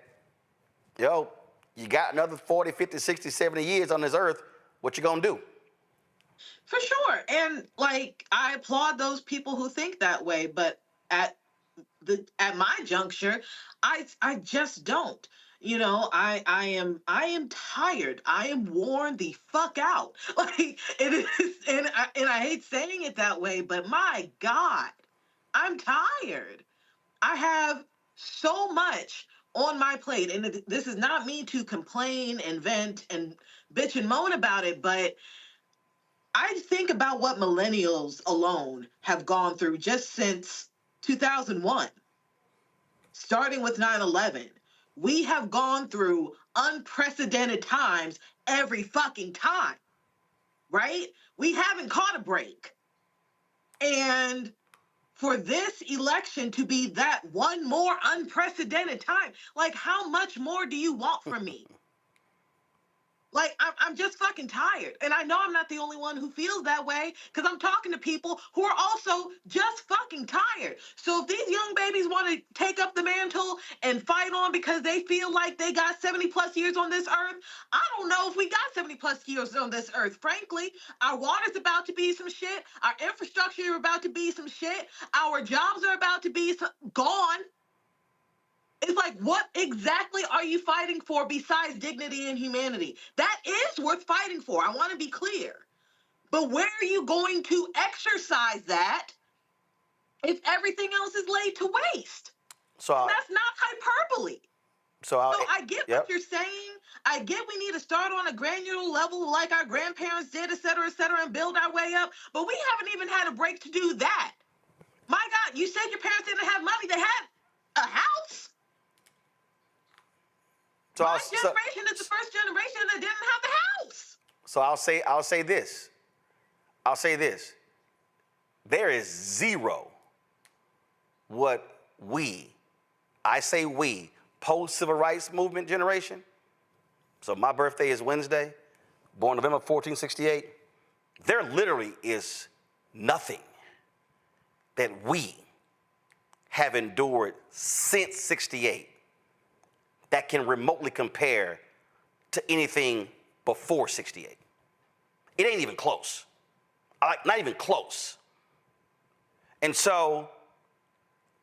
you got another 40, 50, 60, 70 years on this earth. What you gonna do? For sure. And like, I applaud those people who think that way, but at my juncture, I just don't. You know, I am tired. I am worn the fuck out. Like, it is, and I hate saying it that way, but my God, I'm tired. I have so much on my plate, and this is not me to complain and vent and bitch and moan about it, but I think about what millennials alone have gone through just since 2001, starting with 9/11. We have gone through unprecedented times every fucking time, right? We haven't caught a break. And for this election to be that one more unprecedented time, like, how much more do you want from me? Like, I'm just fucking tired. And I know I'm not the only one who feels that way, because I'm talking to people who are also just fucking tired. So if these young babies want to take up the mantle and fight on because they feel like they got 70 plus years on this earth, I don't know if we got 70 plus years on this earth, frankly. Our water's about to be some shit. Our infrastructure is about to be some shit. Our jobs are about to be gone. It's like, what exactly are you fighting for besides dignity and humanity? That is worth fighting for. I want to be clear. But where are you going to exercise that if everything else is laid to waste? So that's not hyperbole. So I get what you're saying. I get we need to start on a granular level like our grandparents did, et cetera, and build our way up. But we haven't even had a break to do that. My God, you said your parents didn't have money. They had a house. So my generation is the first generation that didn't have the house. So I'll say this. There is zero what I say we, post-civil rights movement generation. So my birthday is Wednesday, born November 1468. There literally is nothing that we have endured since 68 that can remotely compare to anything before 68. It ain't even close. Not even close. And so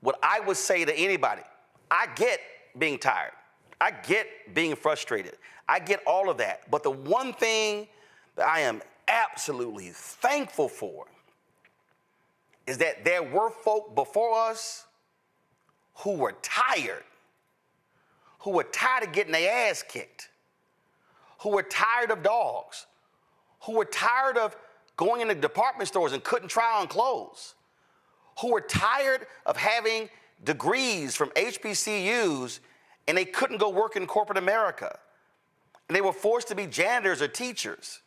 what I would say to anybody, I get being tired. I get being frustrated. I get all of that. But the one thing that I am absolutely thankful for is that there were folk before us who were tired of getting their ass kicked, who were tired of dogs, who were tired of going into department stores and couldn't try on clothes, who were tired of having degrees from HBCUs and they couldn't go work in corporate America. And they were forced to be janitors or teachers,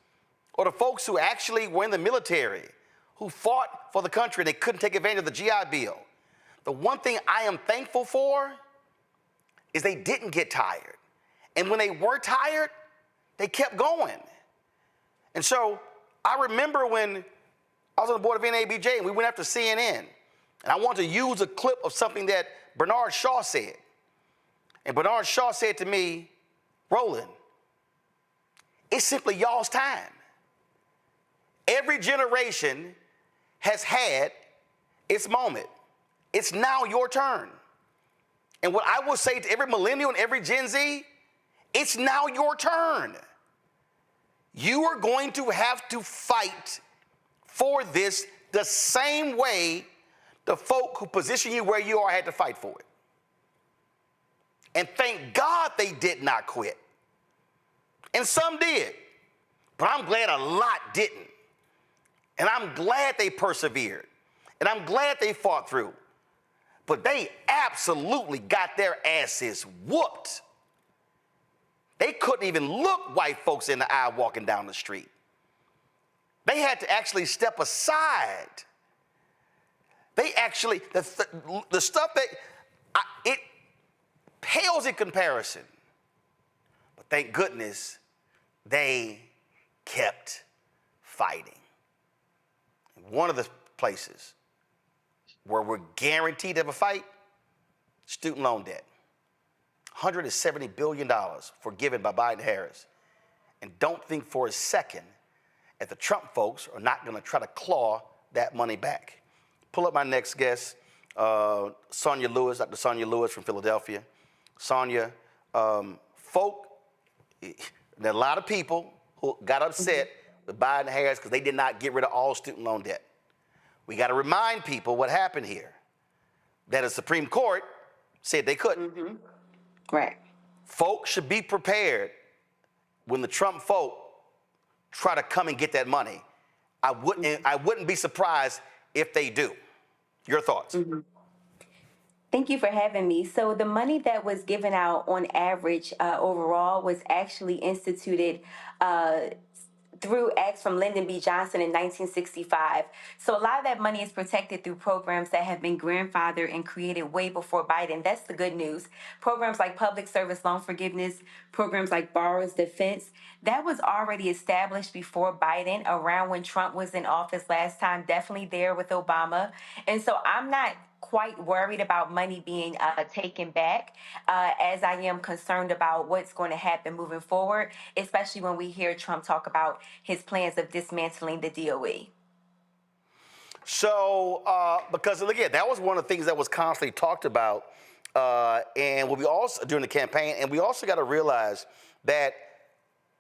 or the folks who actually were in the military, who fought for the country and they couldn't take advantage of the GI Bill. The one thing I am thankful for is they didn't get tired. And when they were tired, they kept going. And so I remember when I was on the board of NABJ and we went after CNN, and I wanted to use a clip of something that Bernard Shaw said. And Bernard Shaw said to me, Roland, it's simply y'all's time. Every generation has had its moment. It's now your turn. And what I will say to every millennial and every Gen Z, it's now your turn. You are going to have to fight for this the same way the folk who position you where you are had to fight for it. And thank God they did not quit. And some did, but I'm glad a lot didn't. And I'm glad they persevered. And I'm glad they fought through. But they absolutely got their asses whooped. They couldn't even look white folks in the eye walking down the street. They had to actually step aside. They actually, the stuff that, it pales in comparison. But thank goodness they kept fighting. One of the places where we're guaranteed to have a fight, student loan debt. $170 billion forgiven by Biden-Harris. And don't think for a second that the Trump folks are not going to try to claw that money back. Pull up my next guest, Sonia Lewis, Dr. Sonia Lewis from Philadelphia. Sonia, there are a lot of people who got upset with Biden-Harris because they did not get rid of all student loan debt. We got to remind people what happened here, that the Supreme Court said they couldn't. Mm-hmm. Right. Folks should be prepared when the Trump folk try to come and get that money. I wouldn't be surprised if they do. Your thoughts? Mm-hmm. Thank you for having me. So the money that was given out on average overall was actually instituted through acts from Lyndon B. Johnson in 1965. So a lot of that money is protected through programs that have been grandfathered and created way before Biden. That's the good news. Programs like public service loan forgiveness, programs like borrower's defense, that was already established before Biden, around when Trump was in office last time, definitely there with Obama. And so I'm not quite worried about money being taken back, as I am concerned about what's going to happen moving forward, especially when we hear Trump talk about his plans of dismantling the DOE. So, because again, that was one of the things that was constantly talked about, and what we also during the campaign, and we also got to realize that,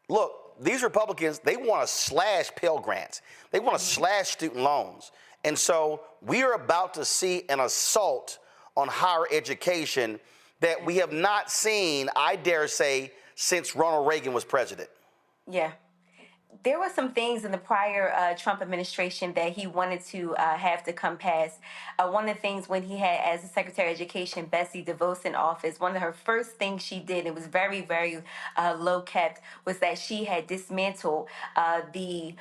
look, these Republicans, they want to slash Pell Grants, they want to slash student loans. And so we are about to see an assault on higher education that we have not seen, I dare say, since Ronald Reagan was president. Yeah. There were some things in the prior Trump administration that he wanted to have to come past. One of the things when he had, as the Secretary of Education, Betsy DeVos in office, one of her first things she did, it was very, very low kept, was that she had dismantled the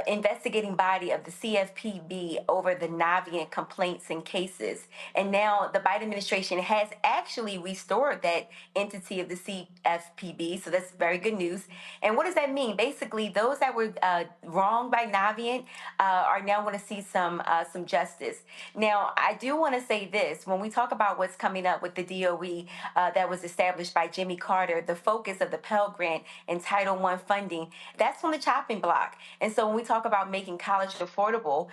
investigating body of the CFPB over the Navient complaints and cases. And now the Biden administration has actually restored that entity of the CFPB, so that's very good news. And what does that mean? Basically, those that were wronged by Navient are now going to see some justice. Now, I do want to say this. When we talk about what's coming up with the DOE that was established by Jimmy Carter, the focus of the Pell Grant and Title I funding, that's on the chopping block. And so when we talk about making college affordable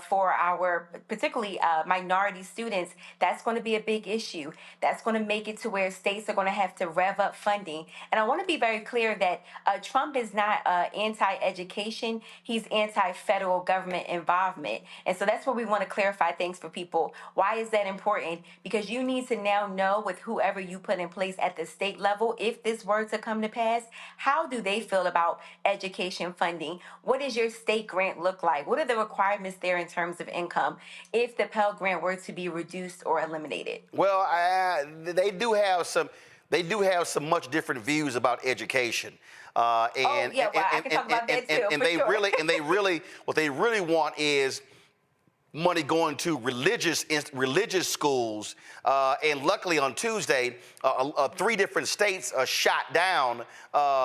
for our particularly minority students, that's going to be a big issue. That's going to make it to where states are going to have to rev up funding. And I want to be very clear that Trump is not anti-education. He's anti-federal government involvement. And so that's where we want to clarify things for people. Why is that important? Because you need to now know, with whoever you put in place at the state level, if this were to come to pass, how do they feel about education funding? What does your state grant look like? What are the requirements there in terms of income if the Pell Grant were to be reduced or eliminated? Well, they do have some much different views about education. I can talk about that too. And they really, what they really want is money going to religious schools. And luckily on Tuesday, 3 different states shot down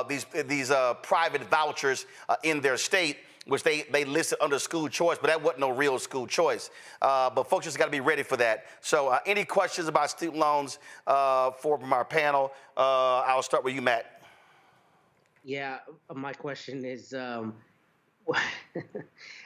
these private vouchers in their state, which they listed under school choice, but that wasn't no real school choice. But folks just got to be ready for that. So any questions about student loans from our panel? I'll start with you, Matt. Yeah, my question is,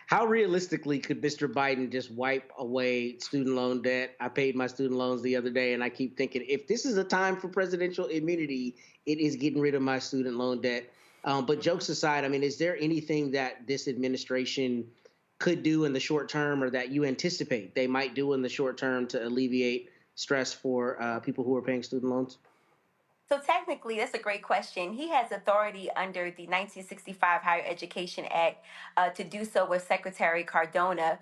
how realistically could Mr. Biden just wipe away student loan debt? I paid my student loans the other day, and I keep thinking, if this is a time for presidential immunity, it is getting rid of my student loan debt. But jokes aside, I mean, is there anything that this administration could do in the short term, or that you anticipate they might do in the short term to alleviate stress for people who are paying student loans? So technically, that's a great question. He has authority under the 1965 Higher Education Act to do so with Secretary Cardona.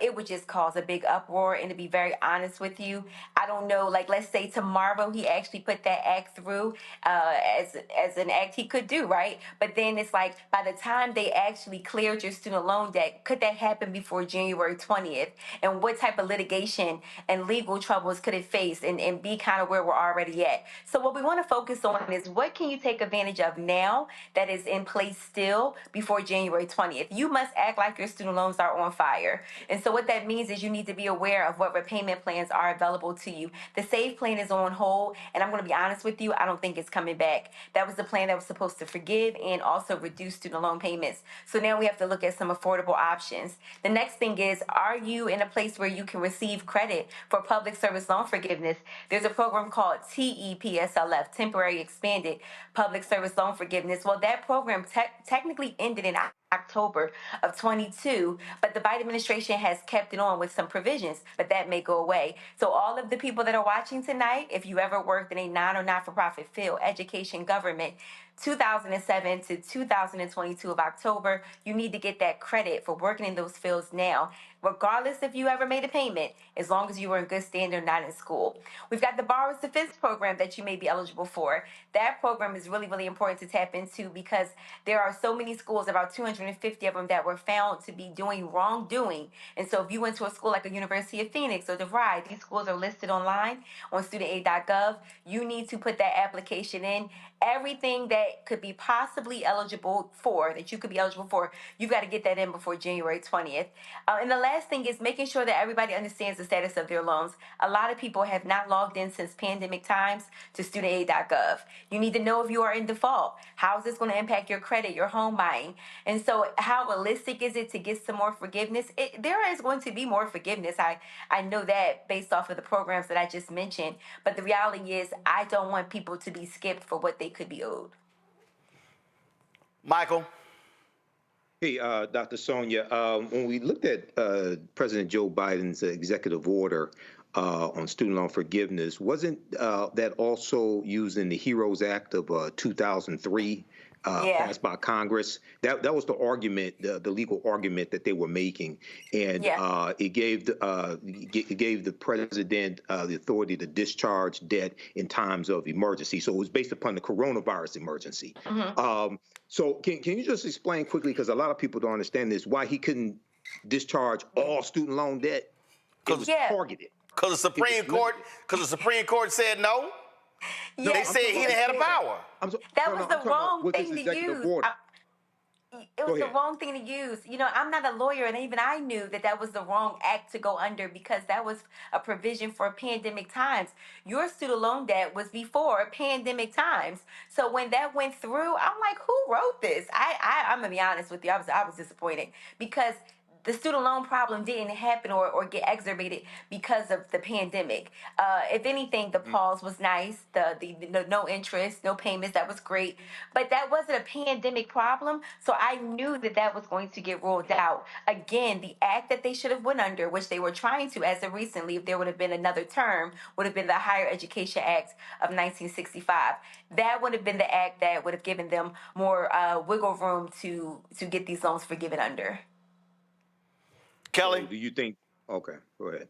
It would just cause a big uproar. And to be very honest with you, I don't know, like let's say tomorrow he actually put that act through as an act he could do, right? But then it's like by the time they actually cleared your student loan debt, could that happen before January 20th? And what type of litigation and legal troubles could it face and be kind of where we're already at? So what we want to to focus on is what can you take advantage of now that is in place still before January 20th. You must act like your student loans are on fire. And so what that means is you need to be aware of what repayment plans are available to you. The SAVE plan is on hold, and I'm going to be honest with you, I don't think it's coming back. That was the plan that was supposed to forgive and also reduce student loan payments. So now we have to look at some affordable options. The next thing is, are you in a place where you can receive credit for public service loan forgiveness? There's a program called TEPSLF, Temporary Expanded Public Service Loan Forgiveness. Well, that program technically ended in October of 22, but the Biden administration has kept it on with some provisions, but that may go away. So all of the people that are watching tonight, if you ever worked in a non or not-for-profit field, education, government, 2007 to 2022 of October, you need to get that credit for working in those fields now, regardless if you ever made a payment, as long as you were in good standing or not in school. We've got the Borrower's Defense Program that you may be eligible for. That program is really, really important to tap into because there are so many schools, about 250 of them, that were found to be doing wrongdoing. And so if you went to a school like a University of Phoenix or DeVry, these schools are listed online on studentaid.gov. You need to put that application in. Everything that could be possibly eligible for, that you could be eligible for, you've got to get that in before January 20th. And the last thing is making sure that everybody understands the status of their loans. A lot of people have not logged in since pandemic times to studentaid.gov. You need to know if you are in default. How is this going to impact your credit, your home buying? And so how realistic is it to get some more forgiveness? There is going to be more forgiveness. I know that based off of the programs that I just mentioned. But the reality is I don't want people to be skipped for what they could be owed. Michael. Hey, Dr. Sonia, when we looked at President Joe Biden's executive order on student loan forgiveness, wasn't that also used in the HEROES Act of 2003, passed by Congress? That was the argument, the legal argument that they were making, and it gave the president the authority to discharge debt in times of emergency. So it was based upon the coronavirus emergency. So can you just explain quickly, because a lot of people don't understand this, why he couldn't discharge all student loan debt? It was targeted. Because the Supreme Court said no. Yeah. They said he didn't have the power. That was the wrong thing to use. It was the wrong thing to use. You know, I'm not a lawyer, and even I knew that that was the wrong act to go under because that was a provision for pandemic times. Your student loan debt was before pandemic times. So when that went through, I'm like, who wrote this? I'm going to be honest with you. I was disappointed because the student loan problem didn't happen or get exacerbated because of the pandemic. If anything, the pause was nice. The no interest, no payments, that was great. But that wasn't a pandemic problem, so I knew that was going to get rolled out. Again, the act that they should have went under, which they were trying to as of recently, if there would have been another term, would have been the Higher Education Act of 1965. That would have been the act that would have given them more wiggle room to get these loans forgiven under. Kelly? So do you think, okay, go ahead.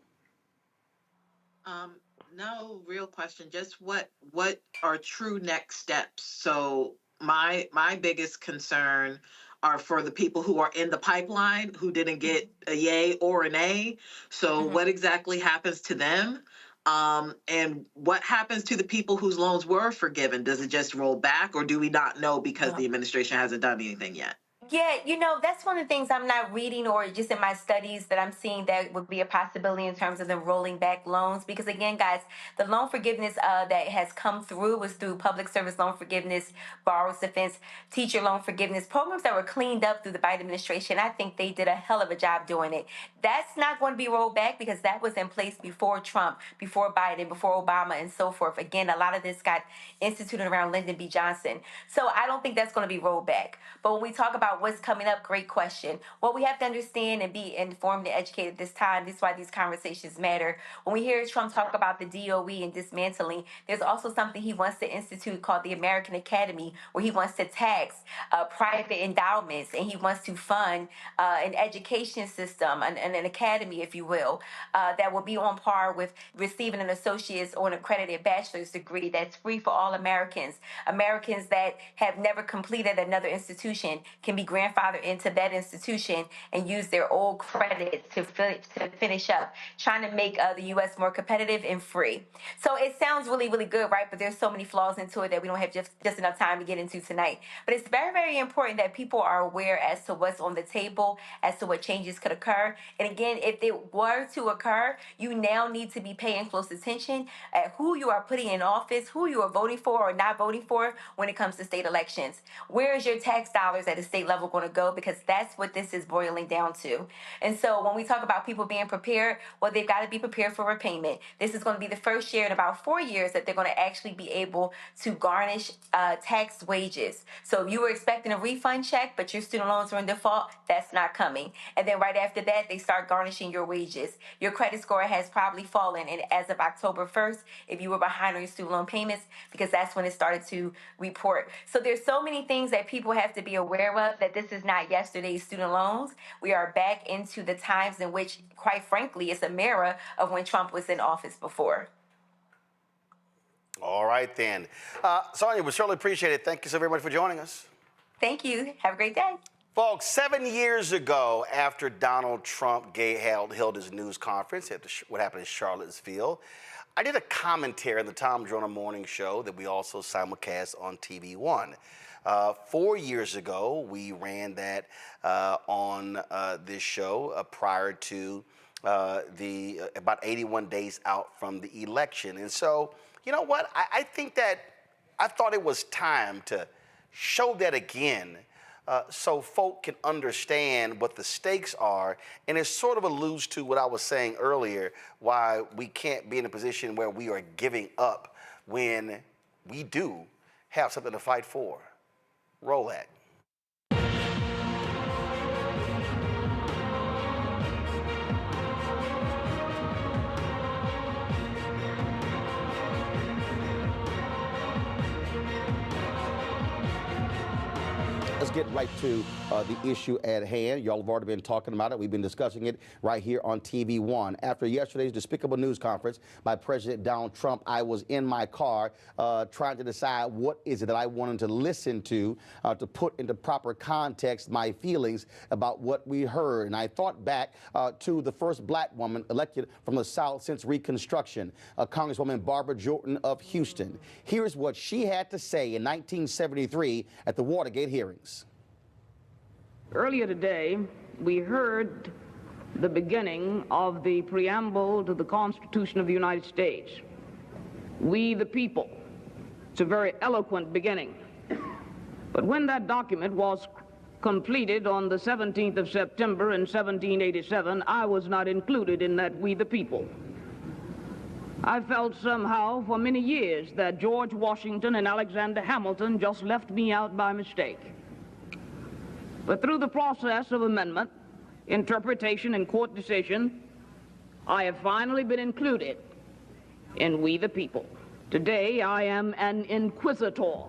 No real question. Just what are true next steps? So my biggest concern are for the people who are in the pipeline who didn't get a yay or an A. So what exactly happens to them? And what happens to the people whose loans were forgiven? Does it just roll back, or do we not know because the administration hasn't done anything yet? Yeah, you know, that's one of the things I'm not reading or just in my studies that I'm seeing that would be a possibility in terms of them rolling back loans. Because again, guys, the loan forgiveness that has come through was through public service loan forgiveness, borrower's defense, teacher loan forgiveness, programs that were cleaned up through the Biden administration. I think they did a hell of a job doing it. That's not going to be rolled back because that was in place before Trump, before Biden, before Obama, and so forth. Again, a lot of this got instituted around Lyndon B. Johnson. So I don't think that's going to be rolled back. But when we talk about what's coming up, great question. What we have to understand and be informed and educated this time, this is why these conversations matter. When we hear Trump talk about the DOE and dismantling, there's also something he wants to institute called the American Academy, where he wants to tax private endowments, and he wants to fund an education system, an academy, if you will, that will be on par with receiving an associate's or an accredited bachelor's degree that's free for all Americans. Americans that have never completed another institution can be grandfathered into that institution and use their old credits to finish up, trying to make the U.S. more competitive and free. So it sounds really, really good, right? But there's so many flaws into it that we don't have just enough time to get into tonight. But it's very, very important that people are aware as to what's on the table, as to what changes could occur. And again, if it were to occur, you now need to be paying close attention at who you are putting in office, who you are voting for or not voting for when it comes to state elections. Where is your tax dollars at the state level going to go? Because that's what this is boiling down to. And so when we talk about people being prepared, well, they've got to be prepared for repayment. This is going to be the first year in about 4 years that they're going to actually be able to garnish tax wages. So if you were expecting a refund check, but your student loans are in default, that's not coming. And then right after that, they start garnishing your wages. Your credit score has probably fallen, and as of October 1st, if you were behind on your student loan payments, because that's when it started to report. So there's so many things that people have to be aware of, that this is not yesterday's student loans. We are back into the times in which, quite frankly, it's a mirror of when Trump was in office before. All right, then. Sonia, we certainly appreciate it. Thank you so very much for joining us. Thank you. Have a great day. Folks, 7 years ago, after Donald Trump held his news conference at what happened in Charlottesville, I did a commentary on the Tom Joyner Morning Show that we also simulcast on TV One. 4 years ago, we ran that on this show prior to about 81 days out from the election. And so, you know what? I think that I thought it was time to show that again so folk can understand what the stakes are. And it sort of alludes to what I was saying earlier, why we can't be in a position where we are giving up when we do have something to fight for. Roll that. Let's get right to the issue at hand. Y'all have already been talking about it. We've been discussing it right here on TV One. After yesterday's despicable news conference by President Donald Trump, I was in my car trying to decide what is it that I wanted to listen to put into proper context my feelings about what we heard. And I thought back to the first black woman elected from the South since Reconstruction, Congresswoman Barbara Jordan of Houston. Here's what she had to say in 1973 at the Watergate hearings. Earlier today, we heard the beginning of the preamble to the Constitution of the United States. We the people. It's a very eloquent beginning. But when that document was completed on the 17th of September in 1787, I was not included in that we the people. I felt somehow for many years that George Washington and Alexander Hamilton just left me out by mistake. But through the process of amendment, interpretation, and court decision, I have finally been included in we the people. Today, I am an inquisitor,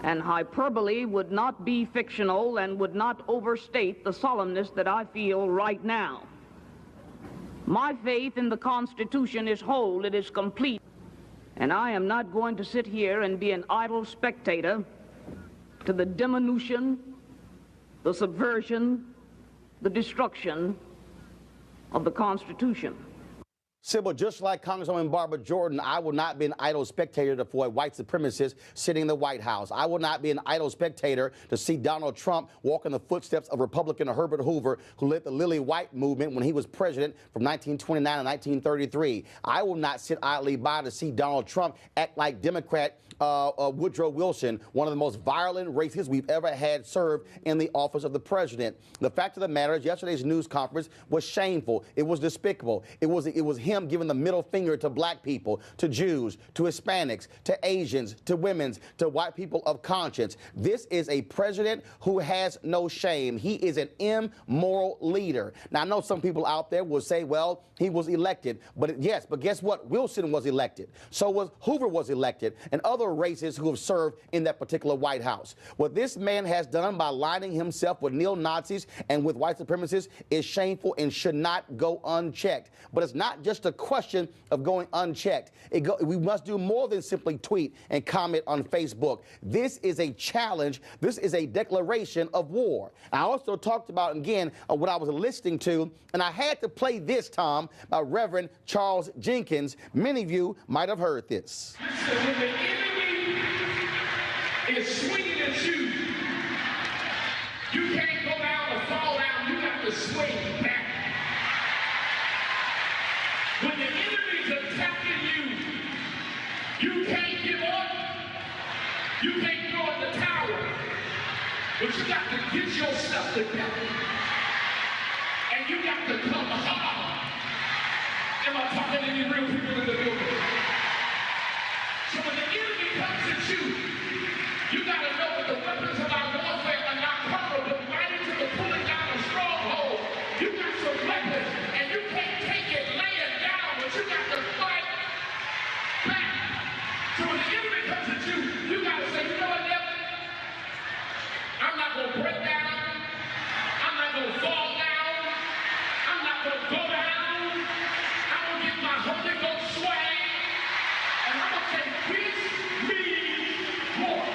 and hyperbole would not be fictional and would not overstate the solemnness that I feel right now. My faith in the Constitution is whole, it is complete, and I am not going to sit here and be an idle spectator to the diminution, the subversion, the destruction of the Constitution. Sybil, just like Congresswoman Barbara Jordan, I will not be an idle spectator for a white supremacist sitting in the White House. I will not be an idle spectator to see Donald Trump walk in the footsteps of Republican Herbert Hoover, who led the Lily White movement when he was president from 1929 to 1933. I will not sit idly by to see Donald Trump act like Democrat Woodrow Wilson, one of the most violent racists we've ever had served in the office of the president. The fact of the matter is, yesterday's news conference was shameful. It was despicable. It was him giving the middle finger to black people, to Jews, to Hispanics, to Asians, to women, to white people of conscience. This is a president who has no shame. He is an immoral leader. Now, I know some people out there will say, well, he was elected. But yes, but guess what? Wilson was elected. So was Hoover was elected, and other racists who have served in that particular White House. What this man has done by aligning himself with neo-Nazis and with white supremacists is shameful and should not go unchecked. But it's not just a question of going unchecked. We must do more than simply tweet and comment on Facebook. This is a challenge. This is a declaration of war. I also talked about, again, what I was listening to, and I had to play this, Tom, by Reverend Charles Jenkins. Many of you might have heard this. Listen, when the enemy is swinging at you, you can't go down or fall down. You got to swing back. When the enemy's attacking you, you can't give up. You can't throw in the towel. But you got to get yourself together. And you got to come hard. Am I talking to any real people in the building? So when the enemy comes at you, you got to know that the weapons of our warfare are not carnal, but mighty to the pulling down of strongholds. You got some weapons, and you can't take it laying down, but you got to fight back. So when the enemy comes at you, you got to say, you know what, devil? I'm not going to break down. I'm not going to fall down. I'm not going to go down. I'm going to get my Holy Ghost swag. And I'm going to say, peace means war.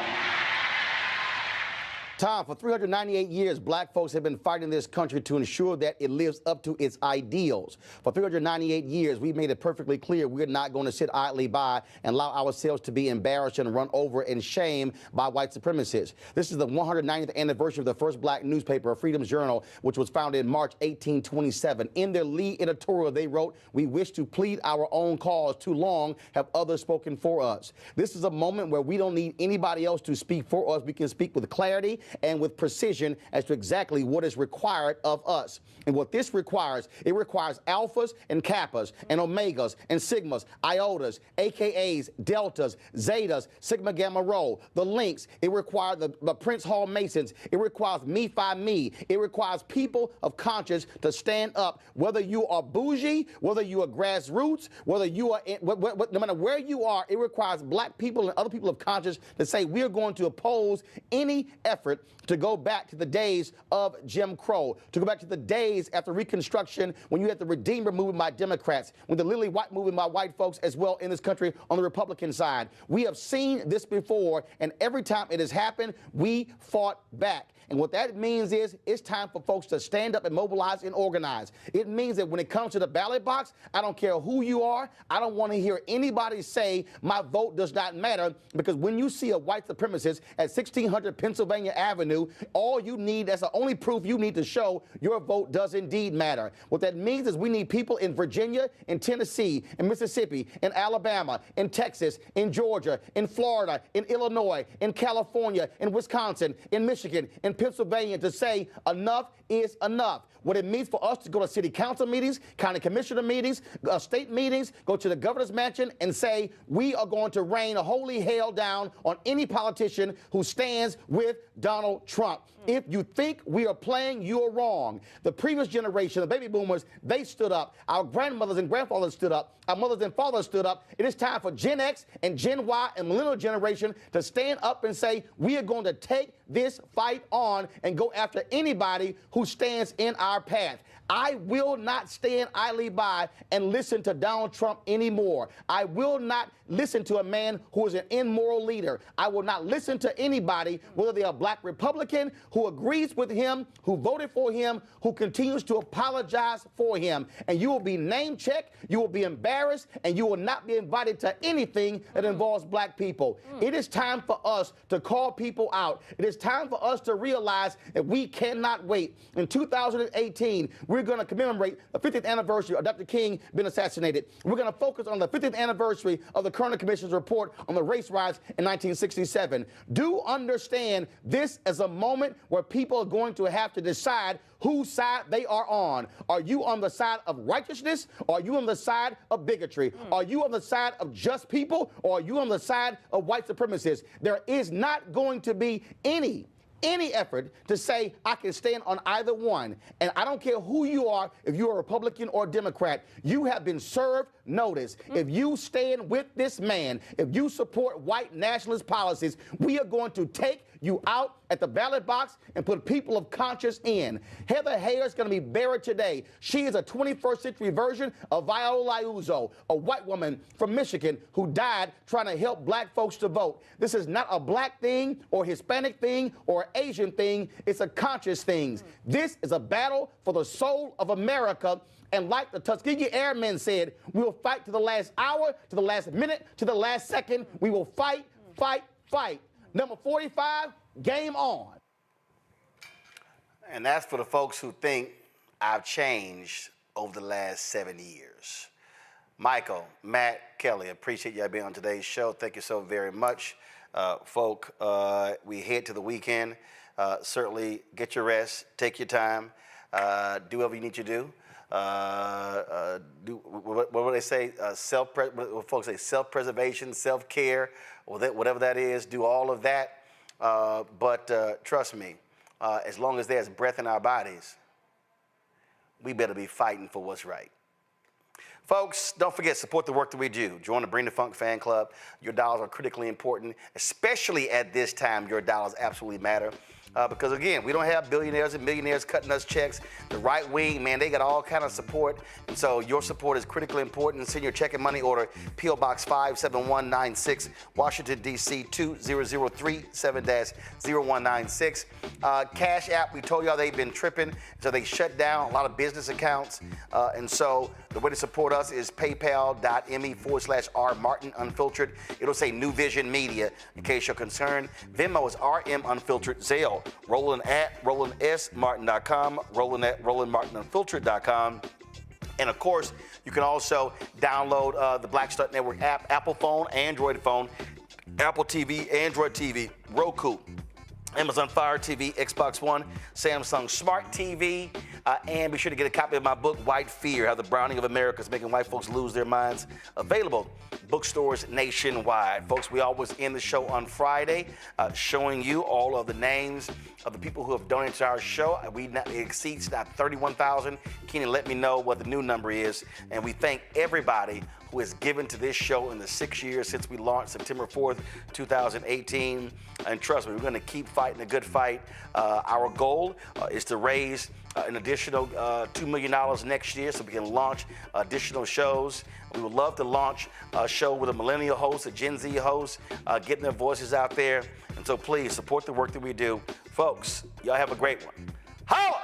Tom, for 398 years, black folks have been fighting this country to ensure that it lives up to its ideals. For 398 years, we made it perfectly clear we're not going to sit idly by and allow ourselves to be embarrassed and run over and shamed by white supremacists. This is the 190th anniversary of the first black newspaper, Freedom's Journal, which was founded in March 1827. In their lead editorial, they wrote, "We wish to plead our own cause. Too long have others spoken for us." This is a moment where we don't need anybody else to speak for us. We can speak with clarity and with precision as to exactly what is required of us. And what this requires, it requires alphas and kappas and omegas and sigmas, iotas, AKAs, deltas, zetas, sigma gamma rho, the links. It requires the Prince Hall Masons. It requires me, fi, me. It requires people of conscience to stand up, whether you are bougie, whether you are grassroots, whether you are, no matter where you are, it requires black people and other people of conscience to say we are going to oppose any effort to go back to the days of Jim Crow, to go back to the days after Reconstruction when you had the Redeemer movement by Democrats, when the Lily White movement by white folks as well in this country on the Republican side. We have seen this before, and every time it has happened, we fought back. And what that means is it's time for folks to stand up and mobilize and organize. It means that when it comes to the ballot box, I don't care who you are. I don't want to hear anybody say my vote does not matter, because when you see a white supremacist at 1600 Pennsylvania Avenue, all you need, that's the only proof you need to show your vote does indeed matter. What that means is we need people in Virginia, in Tennessee, in Mississippi, in Alabama, in Texas, in Georgia, in Florida, in Illinois, in California, in Wisconsin, in Michigan, in Pennsylvania to say enough is enough. What it means for us to go to city council meetings, county commissioner meetings, state meetings, go to the governor's mansion and say we are going to rain a holy hell down on any politician who stands with Donald Trump. If you think we are playing, you are wrong. The previous generation, the baby boomers, they stood up. Our grandmothers and grandfathers stood up. Our mothers and fathers stood up. It is time for Gen X and Gen Y and millennial generation to stand up and say we are going to take this fight on and go after anybody who stands in our path. I will not stand idly by and listen to Donald Trump anymore. I will not listen to a man who is an immoral leader. I will not listen to anybody, whether they are black Republican, who agrees with him, who voted for him, who continues to apologize for him. And you will be name-checked, you will be embarrassed, and you will not be invited to anything that involves black people. It is time for us to call people out. It is time for us to realize that we cannot wait. In 2018, we're going to commemorate the 50th anniversary of Dr. King being assassinated. We're going to focus on the 50th anniversary of the Kerner Commission's report on the race riots in 1967. Do understand this is a moment where people are going to have to decide whose side they are on. Are you on the side of righteousness? Or are you on the side of bigotry? Are you on the side of just people? Or are you on the side of white supremacists? There is not going to be any effort to say I can stand on either one. And I don't care who you are, if you're a Republican or Democrat, you have been served notice. If you stand with this man, if you support white nationalist policies, we are going to take you out at the ballot box and put people of conscience in. Heather Heyer is going to be buried today. She is a 21st century version of Viola Liuzzo, a white woman from Michigan who died trying to help black folks to vote. This is not a black thing or Hispanic thing or Asian thing. It's a conscious thing. This is a battle for the soul of America. And like the Tuskegee Airmen said, we will fight to the last hour, to the last minute, to the last second. We will fight, fight, fight. Number 45, game on. And that's for the folks who think I've changed over the last 7 years. Michael, Matt, Kelly, appreciate y'all being on today's show. Thank you so very much. Folk, we head to the weekend. Certainly get your rest, take your time, do whatever you need to do. Do what would they say? What folks say, self-preservation, self-care, or whatever that is. Do all of that. But trust me, as long as there's breath in our bodies, we better be fighting for what's right. Folks, don't forget, support the work that we do. Join the Bring the Funk fan club. Your dollars are critically important, especially at this time. Your dollars absolutely matter. Because again, we don't have billionaires and millionaires cutting us checks. The right wing, man, they got all kind of support. And so your support is critically important. Send your check and money order, P.O. Box 57196, Washington, D.C. 20037-0196. Cash App, we told y'all they've been tripping. So they shut down a lot of business accounts. And so the way to support us is paypal.me/R Martin Unfiltered. It'll say New Vision Media in case you're concerned. Venmo is RM Unfiltered. Zelle, Roland at RolandSMartin.com, Roland at RolandMartinUnfiltered.com. And of course, you can also download the Black Start Network app, Apple phone, Android phone, Apple TV, Android TV, Roku, Amazon Fire TV, Xbox One, Samsung Smart TV, and be sure to get a copy of my book, White Fear, How the Browning of America is Making White Folks Lose Their Minds. Available bookstores nationwide. Folks, we always end the show on Friday showing you all of the names of the people who have donated to our show. It exceeds now 31,000. Keenan, let me know what the new number is. And we thank everybody who has given to this show in the 6 years since we launched September 4th, 2018. And trust me, we're going to keep fighting a good fight. Our goal is to raise an additional $2 million next year so we can launch additional shows. We would love to launch a show with a millennial host, a Gen Z host, getting their voices out there. And so please support the work that we do. Folks, y'all have a great one. Holla!